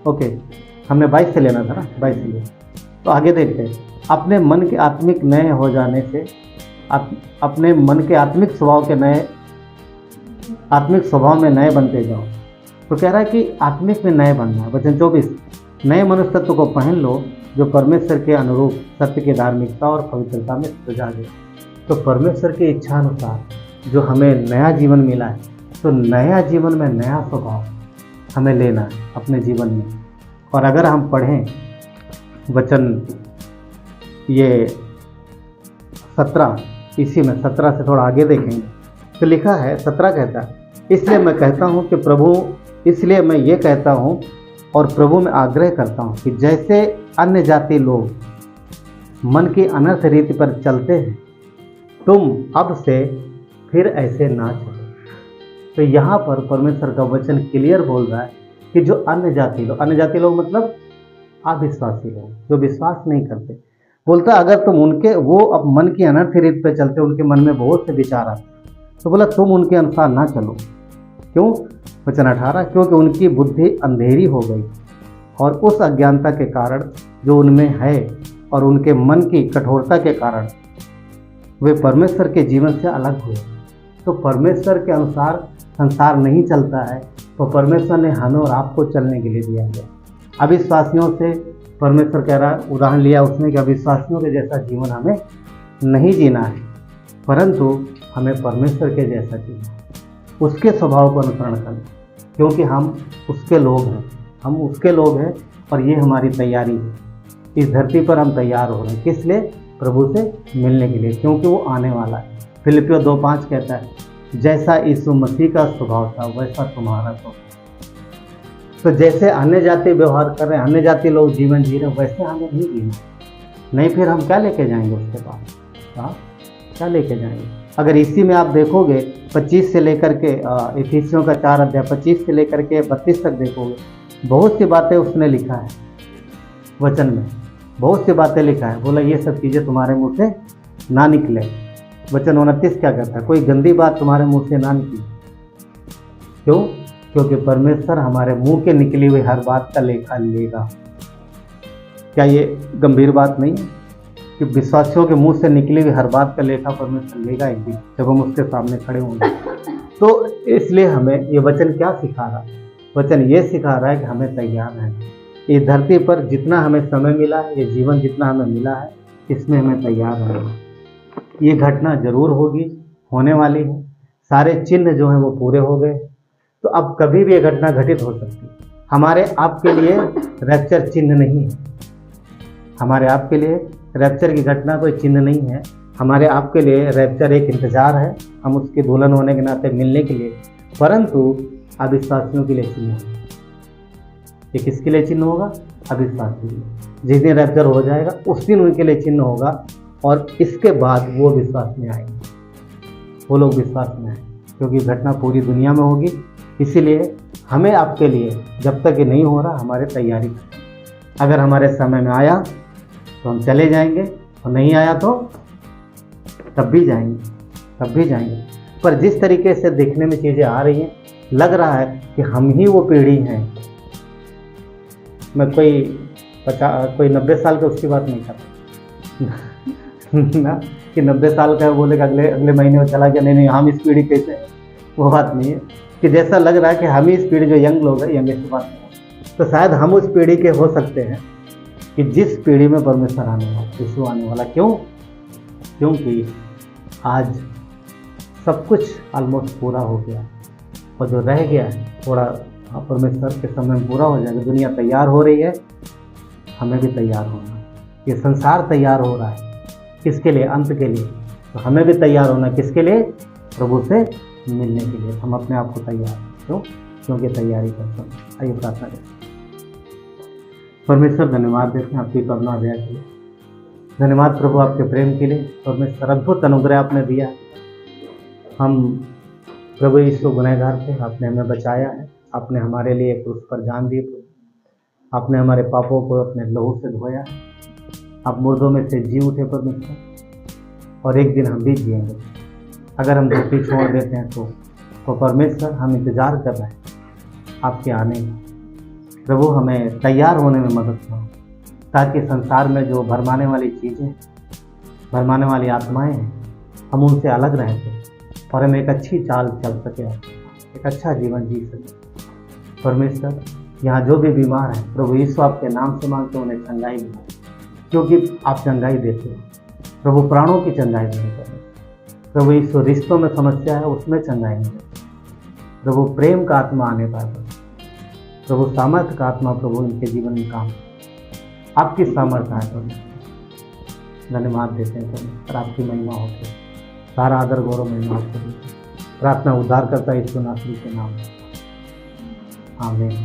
S3: ओके, हमने 22 से लेना था ना, 22 से लिया। तो आगे देखते हैं, अपने मन के आत्मिक नए हो जाने से अपने मन के आत्मिक स्वभाव में नए बनते जाओ। तो कह रहा है कि आत्मिक में नए बनना है। वचन 24, नए मनुष्य तत्व को पहन लो जो परमेश्वर के अनुरूप सत्य की धार्मिकता और पवित्रता में सजा गया। तो परमेश्वर की इच्छा अनुसार जो हमें नया जीवन मिला है, तो नया जीवन में नया स्वभाव हमें लेना है अपने जीवन में। और अगर हम पढ़ें वचन ये 17, इसी में 17 से थोड़ा आगे देखेंगे तो लिखा है, 17 कहता है, इसलिए मैं कहता हूँ कि प्रभु, इसलिए मैं ये कहता हूँ और प्रभु में आग्रह करता हूँ कि जैसे अन्य जाति लोग मन की अनर्थ रीति पर चलते हैं, तुम अब से फिर ऐसे ना चलो। तो यहाँ पर परमेश्वर का वचन क्लियर बोल रहा है कि जो अन्य जाति लोग मतलब अविश्वासी लोग, जो विश्वास नहीं करते, बोलता अगर तुम उनके, वो अब मन की अनर्थ रीति पर चलते, उनके मन में बहुत से विचार आते, तो बोला तुम उनके अनुसार ना चलो। क्यों? वचन 18, क्योंकि उनकी बुद्धि अंधेरी हो गई और उस अज्ञानता के कारण जो उनमें है और उनके मन की कठोरता के कारण वे परमेश्वर के जीवन से अलग हुए। तो परमेश्वर के अनुसार संसार नहीं चलता है, तो परमेश्वर ने हमें और आपको चलने के लिए दिया गया। अविश्वासियों से परमेश्वर कह रहा, उदाहरण लिया उसने कि अविश्वासियों के जैसा जीवन हमें नहीं जीना है, परंतु हमें परमेश्वर के जैसा जीना है, उसके स्वभाव को अनुसरण करना, क्योंकि हम उसके लोग हैं और ये हमारी तैयारी है। इस धरती पर हम तैयार हो रहे हैं, किस लिए? प्रभु से मिलने के लिए, क्योंकि वो आने वाला है। फिलिपियों 2:5 कहता है, जैसा यीशु मसीह का स्वभाव था वैसा तुम्हारा स्वभाव। तो जैसे अन्य जाति व्यवहार कर रहे हैं, अन्य जाति लोग जीवन जी रहे हैं, वैसे हमें नहीं जीना। नहीं फिर हम क्या लेके जाएंगे उसके पास? हाँ, क्या लेके जाएंगे? अगर इसी में आप देखोगे 25 से लेकर के इफिसियों का 4 अध्याय 25 से लेकर के 32 तक देखोगे, बहुत सी बातें उसने लिखा है वचन में, बहुत सी बातें लिखा है। बोला ये सब चीज़ें तुम्हारे मुंह से ना निकले। वचन 29 क्या कहता है? कोई गंदी बात तुम्हारे मुंह से ना निकले। क्यों? क्योंकि परमेश्वर हमारे मुंह के निकली हुई हर बात का लेखा लेगा। क्या ये गंभीर बात नहीं है कि विश्वासियों के मुंह से निकली हुई हर बात का लेखा परमेश्वर लेगा एक दिन, जब हम उसके सामने खड़े होंगे। तो इसलिए हमें ये वचन क्या सिखा रहा है? वचन ये सिखा रहा है कि हमें तैयार रहना। इस धरती पर जितना हमें समय मिला है, ये जीवन जितना हमें मिला है, इसमें हमें तैयार रहना। ये घटना जरूर होगी, होने वाली है। सारे चिन्ह जो हैं वो पूरे हो गए, तो अब कभी भी ये घटना घटित हो सकती है। हमारे आपके लिए रैप्चर चिन्ह नहीं है, हमारे आपके लिए रैप्चर की घटना कोई चिन्ह नहीं है। हमारे आपके लिए रैप्चर एक इंतजार है, हम उसके दुल्हन होने के नाते मिलने के लिए, परंतु अविश्वासियों के लिए चिन्ह है। ये किसके लिए चिन्ह होगा? अविश्वासी के लिए। जिस दिन रैप्चर हो जाएगा उस दिन उनके लिए चिन्ह होगा, और इसके बाद वो विश्वास में आएंगे, वो लोग विश्वास में आएंगे, क्योंकि घटना पूरी दुनिया में होगी। इसीलिए हमें आपके लिए जब तक ये नहीं हो रहा, हमारे तैयारी करें। अगर हमारे समय में आया तो हम चले जाएंगे, और नहीं आया तो तब भी जाएंगे। पर जिस तरीके से देखने में चीज़ें आ रही हैं, लग रहा है कि हम ही वो पीढ़ी हैं। मैं कोई 90 साल का उसकी बात नहीं करता ना, कि 90 साल का है बोलेगा अगले महीने वो चला गया, नहीं हम इस पीढ़ी कैसे, वो बात नहीं है। कि जैसा लग रहा है कि हम ही इस पीढ़ी जो यंग लोग हैं, यंगेस्ट बात नहीं, तो शायद हम उस पीढ़ी के हो सकते हैं कि जिस पीढ़ी में परमेश्वर आने वाला, यीशु आने वाला। क्यों? क्योंकि आज सब कुछ ऑलमोस्ट पूरा हो गया, और जो रह गया है थोड़ा परमेश्वर के समय में पूरा हो जाएगा। दुनिया तैयार हो रही है, हमें भी तैयार होना है। ये संसार तैयार हो रहा है, किसके लिए? अंत के लिए। तो हमें भी तैयार होना है, किसके लिए? प्रभु से मिलने के लिए। हम अपने आप को तैयार, क्यों? क्योंकि तैयारी करते हैं। आइए प्रार्थना करें। परमेश्वर धन्यवाद देते हैं आपकी करुणा दया के लिए, धन्यवाद प्रभु आपके प्रेम के लिए। परमेश्वर अद्भुत अनुग्रह आपने दिया। हम प्रभु यीशु गुनहगार थे, आपने हमें बचाया है, आपने हमारे लिए क्रूस पर जान दी प्रभु, आपने हमारे पापों को अपने लहू से धोया, आप मुर्दों में से जी उठे परमेश्वर, और एक दिन हम भी जिएंगे। अगर हम धरती छोड़ देते हैं तो परमेश्वर हम इंतज़ार कर रहे हैं आपके आने का। प्रभु हमें तैयार होने में मदद करो, ताकि संसार में जो भरमाने वाली चीज़ें, भरमाने वाली आत्माएं हैं, हम उनसे अलग रह सकें और हम एक अच्छी चाल चल सके, एक अच्छा जीवन जी सके। परमेश्वर यहाँ जो भी बीमार हैं, प्रभु यीशु आपके नाम से मांगते उन्हें चंगाई मिले, क्योंकि आप चंगाई देते हो प्रभु, प्राणों की चंगाई देने। प्रभु इस रिश्तों में समस्या है उसमें चंगाई मिले। प्रभु प्रेम का आत्मा आने पाए, प्रभु सामर्थ्य का आत्मा प्रभु इनके जीवन में काम, आपकी सामर्थ्य है प्रभु। धन्यवाद देते हैं प्रभु और आपकी महिमा होती है। सारा आदर गौरव महिमा आपको देते हैं। प्रार्थना उद्धार करता है यीशु नासरी के नाम में, आमीन।